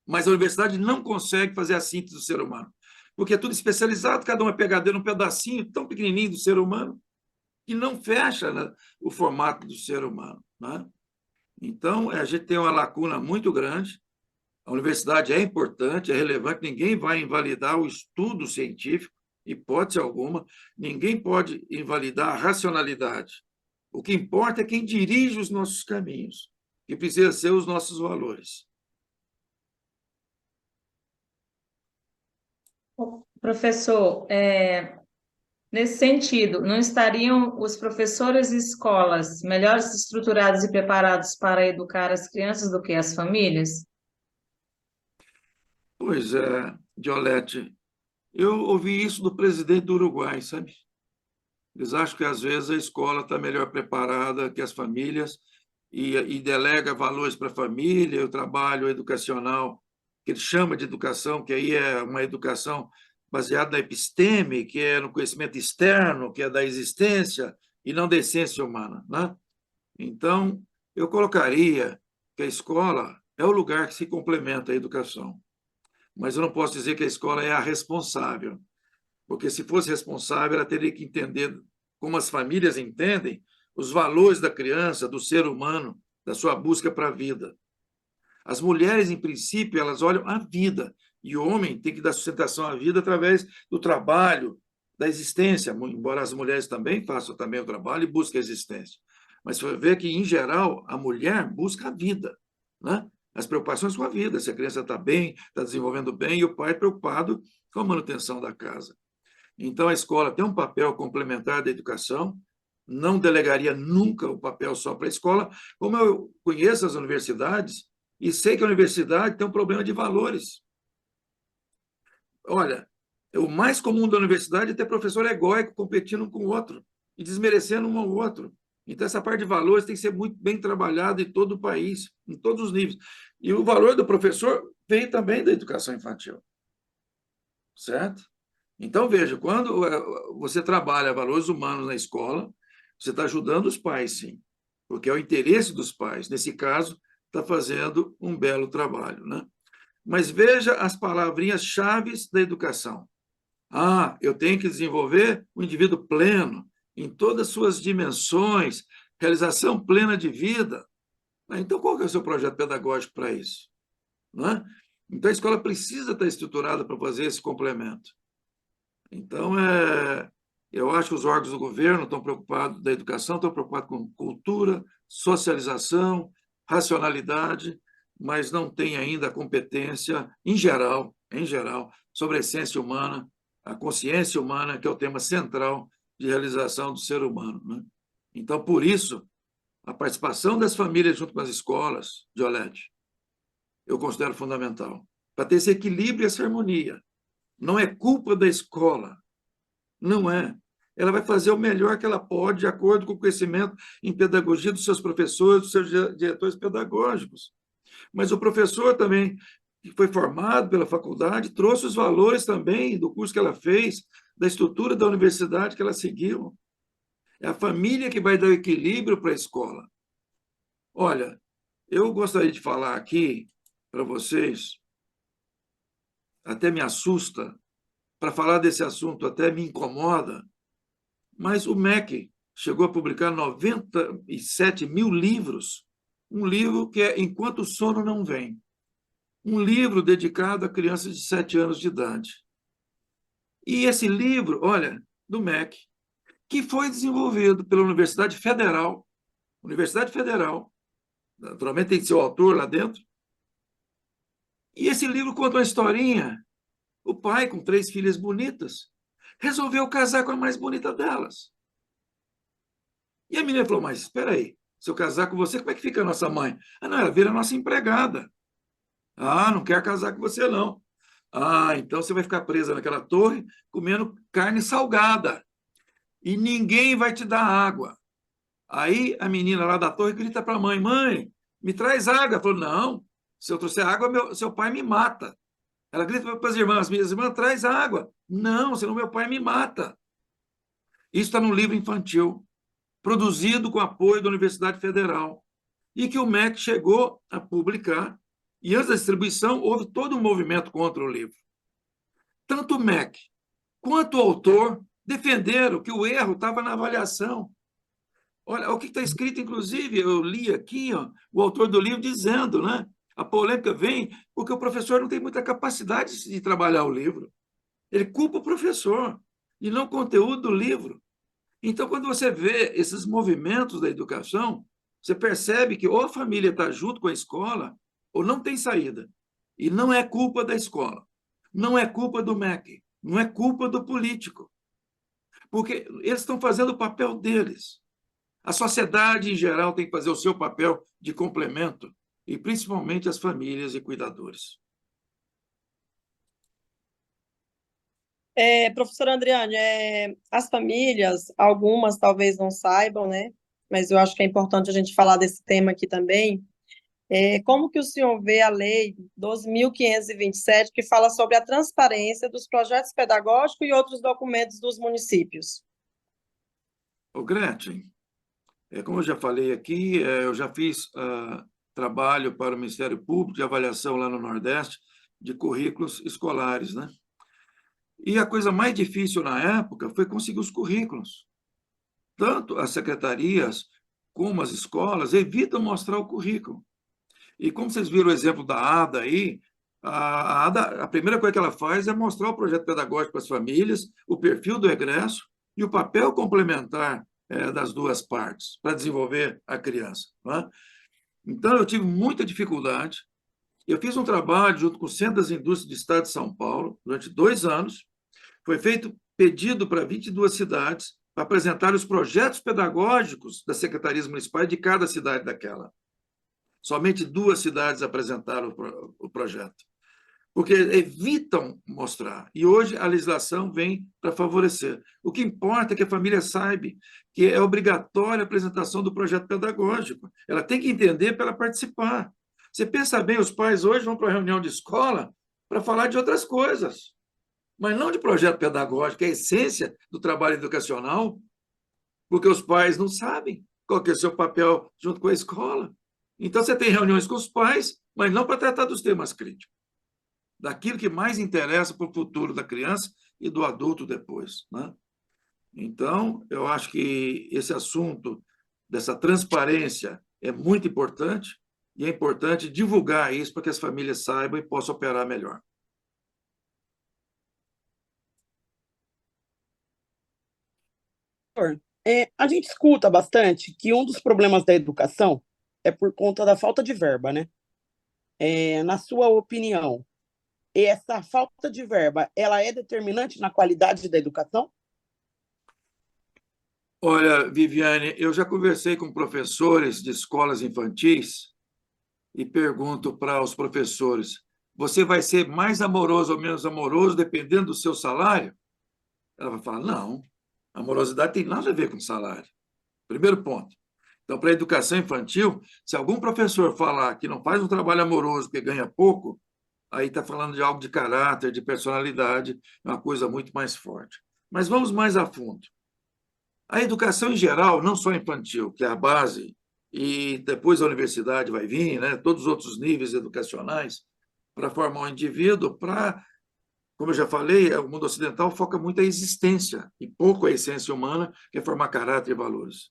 Mas a universidade não consegue fazer a síntese do ser humano. Porque é tudo especializado, cada um é pegadeiro um pedacinho tão pequenininho do ser humano que não fecha, né, o formato do ser humano. Né? Então, a gente tem uma lacuna muito grande. A universidade é importante, é relevante, ninguém vai invalidar o estudo científico, hipótese alguma, ninguém pode invalidar a racionalidade. O que importa é quem dirige os nossos caminhos, que precisa ser os nossos valores. Professor, nesse sentido, não estariam os professores e escolas melhores estruturados e preparados para educar as crianças do que as famílias? Pois é, Diolete, eu ouvi isso do presidente do Uruguai, sabe? Eles acham que, às vezes, a escola está melhor preparada que as famílias e delega valores para a família, o trabalho educacional, que ele chama de educação, que aí é uma educação baseada na episteme, que é no conhecimento externo, que é da existência e não da essência humana. Né? Então, eu colocaria que a escola é o lugar que se complementa a educação. Mas eu não posso dizer que a escola é a responsável. porque se fosse responsável, ela teria que entender, como as famílias entendem, os valores da criança, do ser humano, da sua busca para a vida. As mulheres, em princípio, elas olham a vida, e o homem tem que dar sustentação à vida através do trabalho, da existência, embora as mulheres também façam também o trabalho e busquem a existência. Mas você vai ver que, em geral, a mulher busca a vida, né? As preocupações com a vida, se a criança está bem, está desenvolvendo bem, e o pai preocupado com a manutenção da casa. Então, a escola tem um papel complementar da educação, não delegaria nunca o papel só para a escola, como eu conheço as universidades e sei que a universidade tem um problema de valores. Olha, o mais comum da universidade é ter professor egóico competindo um com o outro e desmerecendo um ao outro. Então, essa parte de valores tem que ser muito bem trabalhada em todo o país, em todos os níveis. E o valor do professor vem também da educação infantil. Certo? Então, veja, quando você trabalha valores humanos na escola, você está ajudando os pais, sim, porque é o interesse dos pais. Nesse caso, está fazendo um belo trabalho, né? Mas veja as palavrinhas-chave da educação. Ah, eu tenho que desenvolver o indivíduo pleno, em todas as suas dimensões, realização plena de vida. Então, qual que é o seu projeto pedagógico para isso? Não é? Então, a escola precisa estar estruturada para fazer esse complemento. Então, eu acho que os órgãos do governo estão preocupados da educação, estão preocupados com cultura, socialização, racionalidade, mas não têm ainda a competência, em geral, sobre a essência humana, a consciência humana, que é o tema central de realização do ser humano, né? Então, por isso, a participação das famílias junto com as escolas, Diolete, eu considero fundamental, para ter esse equilíbrio e essa harmonia. Não é culpa da escola, não é. Ela vai fazer o melhor que ela pode, de acordo com o conhecimento em pedagogia dos seus professores, dos seus diretores pedagógicos. Mas o professor também, que foi formado pela faculdade, trouxe os valores também do curso que ela fez, da estrutura da universidade que ela seguiu. É a família que vai dar o equilíbrio para a escola. Olha, eu gostaria de falar aqui para vocês, até me assusta, para falar desse assunto até me incomoda, mas o MEC chegou a publicar 97 mil livros, um livro que é Enquanto o Sono Não Vem, um livro dedicado a crianças de 7 anos de idade. E esse livro, olha, do MEC, que foi desenvolvido pela Universidade Federal, naturalmente tem seu autor lá dentro, e esse livro conta uma historinha. O pai, com 3 filhas bonitas, resolveu casar com a mais bonita delas. E a menina falou, mas espera aí, se eu casar com você, como é que fica a nossa mãe? Ah, não, ela vira nossa empregada. Ah, não quero casar com você, não. Ah, então você vai ficar presa naquela torre comendo carne salgada. E ninguém vai te dar água. Aí a menina lá da torre grita para a mãe, mãe, me traz água. Ela falou, não, se eu trouxer água, seu pai me mata. Ela grita para as irmãs, minhas irmãs, traz água. Não, senão meu pai me mata. Isso está no livro infantil, produzido com apoio da Universidade Federal, e que o MEC chegou a publicar, e antes da distribuição houve todo um movimento contra o livro. Tanto o MEC quanto o autor defenderam que o erro estava na avaliação. Olha, o que está escrito, inclusive, eu li aqui, ó, o autor do livro dizendo, né? A polêmica vem porque o professor não tem muita capacidade de trabalhar o livro. Ele culpa o professor e não o conteúdo do livro. Então, quando você vê esses movimentos da educação, você percebe que ou a família está junto com a escola ou não tem saída. E não é culpa da escola, não é culpa do MEC, não é culpa do político. Porque eles estão fazendo o papel deles. A sociedade, em geral, tem que fazer o seu papel de complemento, e principalmente as famílias e cuidadores. Professora Andriane, as famílias, algumas talvez não saibam, né? Mas eu acho que é importante a gente falar desse tema aqui também. Como que o senhor vê a Lei 12.527, que fala sobre a transparência dos projetos pedagógicos e outros documentos dos municípios? Ô, Gretchen, como eu já falei aqui, eu já fiz trabalho para o Ministério Público de avaliação lá no Nordeste de currículos escolares, né? E a coisa mais difícil na época foi conseguir os currículos. Tanto as secretarias como as escolas evitam mostrar o currículo. E como vocês viram o exemplo da Ada aí, a Ada, a primeira coisa que ela faz é mostrar o projeto pedagógico para as famílias, o perfil do egresso e o papel complementar das duas partes para desenvolver a criança. Não é? Então, eu tive muita dificuldade. Eu fiz um trabalho junto com o Centro das Indústrias do Estado de São Paulo, durante 2 anos. Foi feito pedido para 22 cidades para apresentar os projetos pedagógicos das secretarias municipais de cada cidade daquela. Somente 2 cidades apresentaram o projeto, porque evitam mostrar. E hoje a legislação vem para favorecer. O que importa é que a família saiba que é obrigatória a apresentação do projeto pedagógico. Ela tem que entender para ela participar. Você pensa bem, os pais hoje vão para a reunião de escola para falar de outras coisas, mas não de projeto pedagógico, que é a essência do trabalho educacional, porque os pais não sabem qual que é o seu papel junto com a escola. Então, você tem reuniões com os pais, mas não para tratar dos temas críticos, daquilo que mais interessa para o futuro da criança e do adulto depois. Né? Então, eu acho que esse assunto dessa transparência é muito importante, e é importante divulgar isso para que as famílias saibam e possam operar melhor. A gente escuta bastante que um dos problemas da educação é por conta da falta de verba, né? Na sua opinião, essa falta de verba, ela é determinante na qualidade da educação? Olha, Viviane, eu já conversei com professores de escolas infantis e pergunto para os professores: você vai ser mais amoroso ou menos amoroso dependendo do seu salário? Ela vai falar: não, amorosidade tem nada a ver com salário. Primeiro ponto. Então, para a educação infantil, se algum professor falar que não faz um trabalho amoroso porque ganha pouco, aí está falando de algo de caráter, de personalidade, é uma coisa muito mais forte. Mas vamos mais a fundo. A educação em geral, não só infantil, que é a base, e depois a universidade vai vir, né, todos os outros níveis educacionais, para formar um indivíduo, como eu já falei, o mundo ocidental foca muito a existência e pouco a essência humana, que é formar caráter e valores.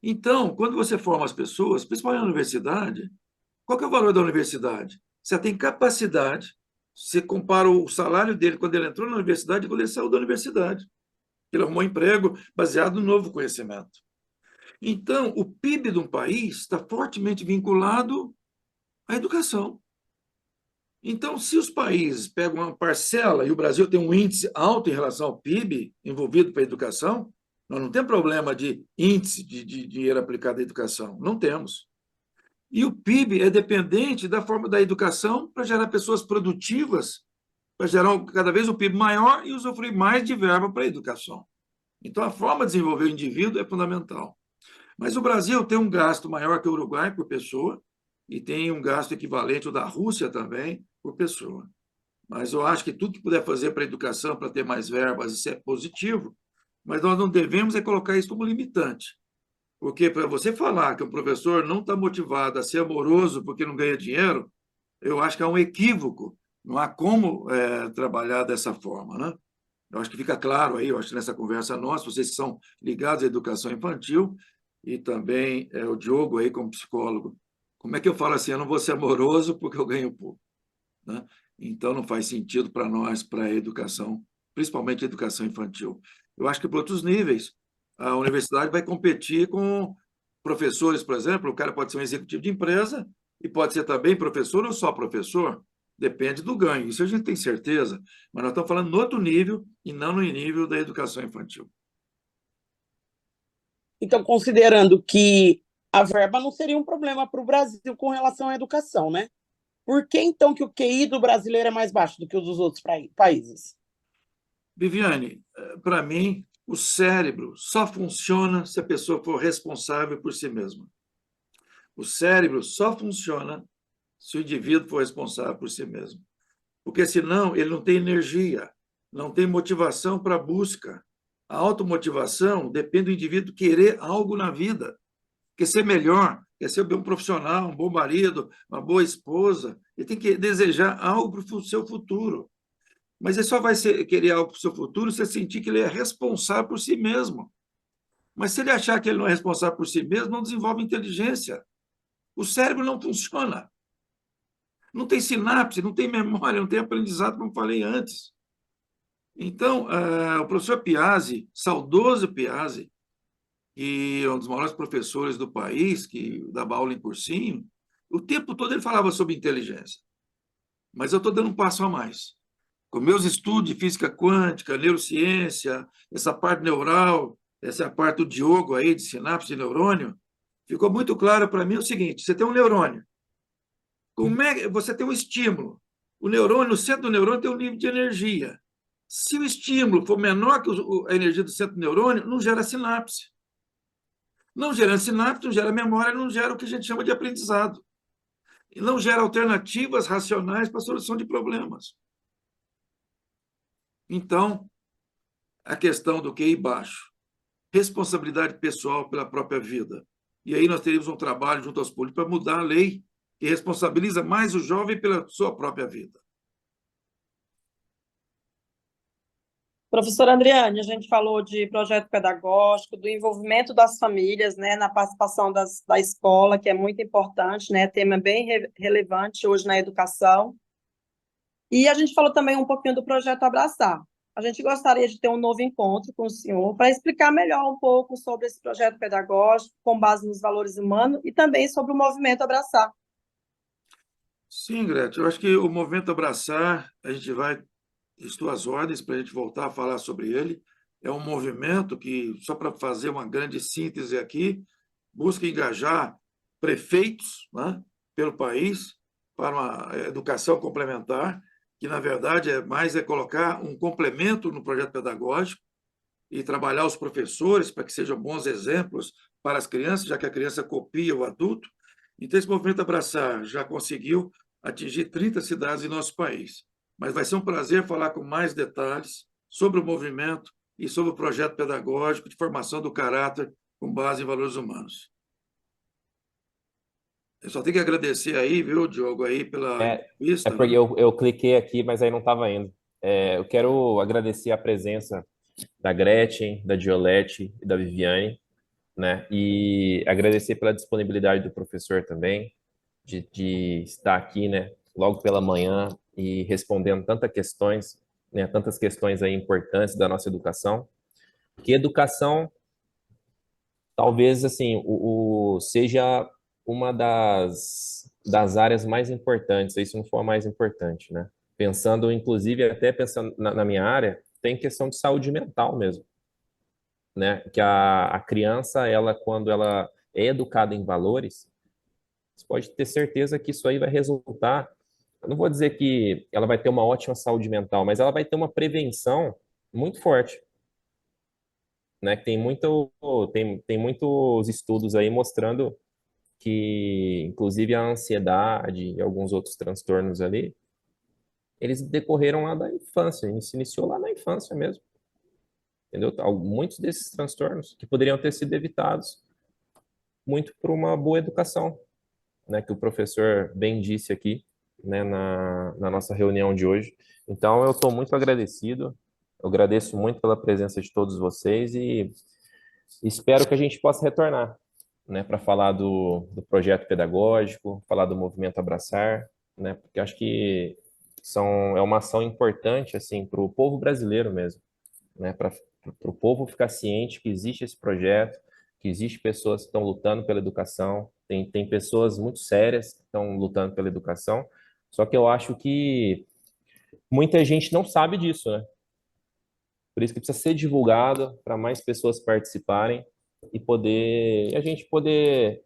Então, quando você forma as pessoas, principalmente na universidade, qual que é o valor da universidade? Você tem capacidade, você compara o salário dele quando ele entrou na universidade e quando ele saiu da universidade. Ele arrumou um emprego baseado no novo conhecimento. Então, o PIB de um país está fortemente vinculado à educação. Então, se os países pegam uma parcela, e o Brasil tem um índice alto em relação ao PIB envolvido para a educação, nós não temos problema de índice de dinheiro aplicado à educação, não temos. E o PIB é dependente da forma da educação para gerar pessoas produtivas, para gerar cada vez um PIB maior e usufruir mais de verba para a educação. Então, a forma de desenvolver o indivíduo é fundamental. Mas o Brasil tem um gasto maior que o Uruguai por pessoa e tem um gasto equivalente ao da Rússia também por pessoa. Mas eu acho que tudo que puder fazer para a educação, para ter mais verbas, isso é positivo, mas nós não devemos colocar isso como limitante. Porque para você falar que o professor não está motivado a ser amoroso porque não ganha dinheiro, eu acho que é um equívoco. Não há como trabalhar dessa forma, né? Eu acho que fica claro aí, eu acho que nessa conversa nossa, vocês que são ligados à educação infantil, e também o Diogo aí como psicólogo. Como é que eu falo assim? Eu não vou ser amoroso porque eu ganho pouco, né? Então, não faz sentido para nós, para a educação, principalmente a educação infantil. Eu acho que para outros níveis, a universidade vai competir com professores, por exemplo, o cara pode ser um executivo de empresa e pode ser também professor ou só professor, depende do ganho, isso a gente tem certeza, mas nós estamos falando no outro nível e não no nível da educação infantil. Então, considerando que a verba não seria um problema para o Brasil com relação à educação, né? Por que, então, que o QI do brasileiro é mais baixo do que o dos outros países? Viviane, para mim, o cérebro só funciona se a pessoa for responsável por si mesma. O cérebro só funciona se o indivíduo for responsável por si mesmo. Porque, senão, ele não tem energia, não tem motivação para a busca. A automotivação depende do indivíduo querer algo na vida, quer ser melhor, quer ser um bom profissional, um bom marido, uma boa esposa. Ele tem que desejar algo para o seu futuro. Mas ele só vai querer algo para o seu futuro se você sentir que ele é responsável por si mesmo. Mas se ele achar que ele não é responsável por si mesmo, não desenvolve inteligência. O cérebro não funciona. Não tem sinapse, não tem memória, não tem aprendizado, como falei antes. Então, o professor Piazzi, saudoso Piazzi, que é um dos maiores professores do país, que dava aula em cursinho, o tempo todo ele falava sobre inteligência. Mas eu estou dando um passo a mais. Com meus estudos de física quântica, neurociência, essa parte neural, essa parte do Diogo aí, de sinapse de neurônio, ficou muito claro para mim o seguinte: você tem um neurônio, você tem um estímulo. O neurônio, no centro do neurônio tem um nível de energia. Se o estímulo for menor que a energia do centro do neurônio, não gera sinapse. Não gera sinapse, não gera memória, não gera o que a gente chama de aprendizado. E não gera alternativas racionais para a solução de problemas. Então, a questão do QI baixo, responsabilidade pessoal pela própria vida. E aí nós teríamos um trabalho junto aos políticos para mudar a lei que responsabiliza mais o jovem pela sua própria vida. Professora Andriane, a gente falou de projeto pedagógico, do envolvimento das famílias, né, na participação da escola, que é muito importante, né, tema bem relevante hoje na educação. E a gente falou também um pouquinho do projeto Abraçar. A gente gostaria de ter um novo encontro com o senhor para explicar melhor um pouco sobre esse projeto pedagógico, com base nos valores humanos, e também sobre o movimento Abraçar. Sim, Gretchen, eu acho que o movimento Abraçar, a gente vai, estou às ordens para a gente voltar a falar sobre ele. É um movimento que, só para fazer uma grande síntese aqui, busca engajar prefeitos, né, pelo país para uma educação complementar, que, na verdade, é colocar um complemento no projeto pedagógico e trabalhar os professores para que sejam bons exemplos para as crianças, já que a criança copia o adulto. Então, esse movimento Abraçar já conseguiu atingir 30 cidades em nosso país. Mas vai ser um prazer falar com mais detalhes sobre o movimento e sobre o projeto pedagógico de formação do caráter com base em valores humanos. Eu só tenho que agradecer aí, viu, Diogo, aí pela É entrevista. porque Né? eu cliquei aqui, mas aí não estava indo. Eu quero agradecer a presença da Gretchen, da Diolete e da Viviane, né? E agradecer pela disponibilidade do professor também, de estar aqui, né, logo pela manhã e respondendo tantas questões, né, tantas questões aí importantes da nossa educação. Que educação, talvez, assim, seja uma das áreas mais importantes, se não for a mais importante, né? Pensando, inclusive, até pensando na minha área, tem questão de saúde mental mesmo, né? Que a criança, ela, quando ela é educada em valores, você pode ter certeza que isso aí vai resultar. Eu não vou dizer que ela vai ter uma ótima saúde mental, mas ela vai ter uma prevenção muito forte, né? Tem muitos estudos aí mostrando que, inclusive, a ansiedade e alguns outros transtornos ali, eles decorreram lá da infância, se iniciou lá na infância mesmo, entendeu? Muitos desses transtornos que poderiam ter sido evitados muito por uma boa educação, né? Que o professor bem disse aqui, né? Na nossa reunião de hoje. Então, eu estou muito agradecido, eu agradeço muito pela presença de todos vocês e espero que a gente possa retornar, né, para falar do projeto pedagógico, falar do movimento Abraçar, né, porque acho que é uma ação importante assim para o povo brasileiro mesmo, né, para o povo ficar ciente que existe esse projeto, que existe pessoas que estão lutando pela educação, tem pessoas muito sérias que estão lutando pela educação, só que eu acho que muita gente não sabe disso, né? Por isso que precisa ser divulgado para mais pessoas participarem e a gente poder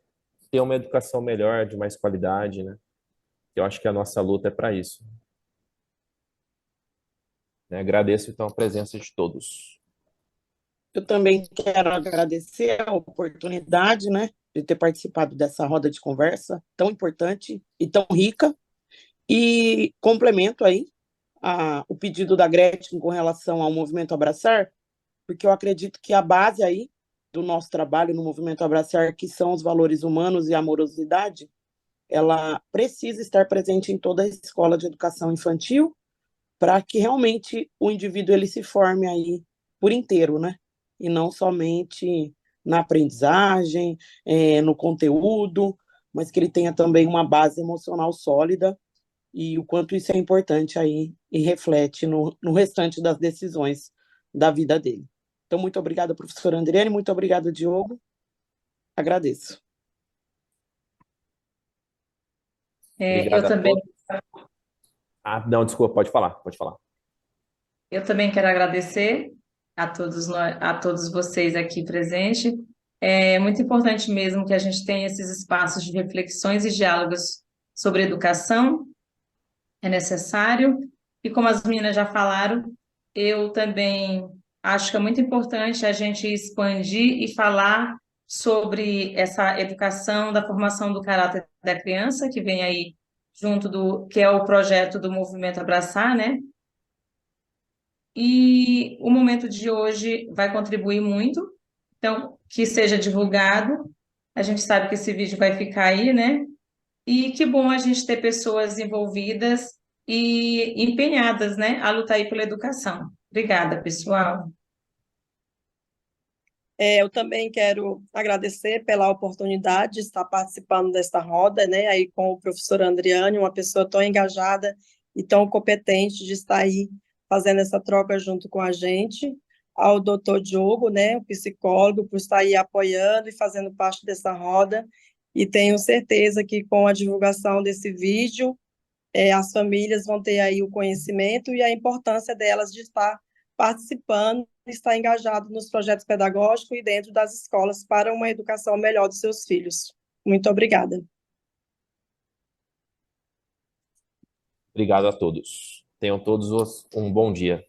ter uma educação melhor, de mais qualidade, né? Eu acho que a nossa luta é para isso. Né? Agradeço então a presença de todos. Eu também quero agradecer a oportunidade, né, de ter participado dessa roda de conversa tão importante e tão rica. E complemento aí o pedido da Gretchen com relação ao movimento Abraçar, porque eu acredito que a base aí do nosso trabalho no movimento Abraçar, que são os valores humanos e a amorosidade, ela precisa estar presente em toda a escola de educação infantil, para que realmente o indivíduo ele se forme aí por inteiro, né? E não somente na aprendizagem, no conteúdo, mas que ele tenha também uma base emocional sólida e o quanto isso é importante aí e reflete no restante das decisões da vida dele. Então, muito obrigada, professora Andriane, muito obrigada, Diogo. Agradeço. Eu Obrigado a também, todos. Ah, não, desculpa, pode falar, pode falar. eu também quero agradecer a todos vocês aqui presentes. É muito importante mesmo que a gente tenha esses espaços de reflexões e diálogos sobre educação, é necessário. E como as meninas já falaram, eu também acho que é muito importante a gente expandir e falar sobre essa educação da formação do caráter da criança, que vem aí junto que é o projeto do Movimento Abraçar, né? E o momento de hoje vai contribuir muito, então, que seja divulgado. A gente sabe que esse vídeo vai ficar aí, né? E que bom a gente ter pessoas envolvidas e empenhadas, né, a lutar aí pela educação. Obrigada, pessoal. Eu também quero agradecer pela oportunidade de estar participando desta roda, né, aí com o professor Andriane, uma pessoa tão engajada e tão competente de estar aí fazendo essa troca junto com a gente, ao doutor Diogo, né, o psicólogo, por estar aí apoiando e fazendo parte dessa roda, e tenho certeza que com a divulgação desse vídeo, as famílias vão ter aí o conhecimento e a importância delas de estar participando, estar engajado nos projetos pedagógicos e dentro das escolas para uma educação melhor dos seus filhos. Muito obrigada. Obrigado a todos. Tenham todos um bom dia.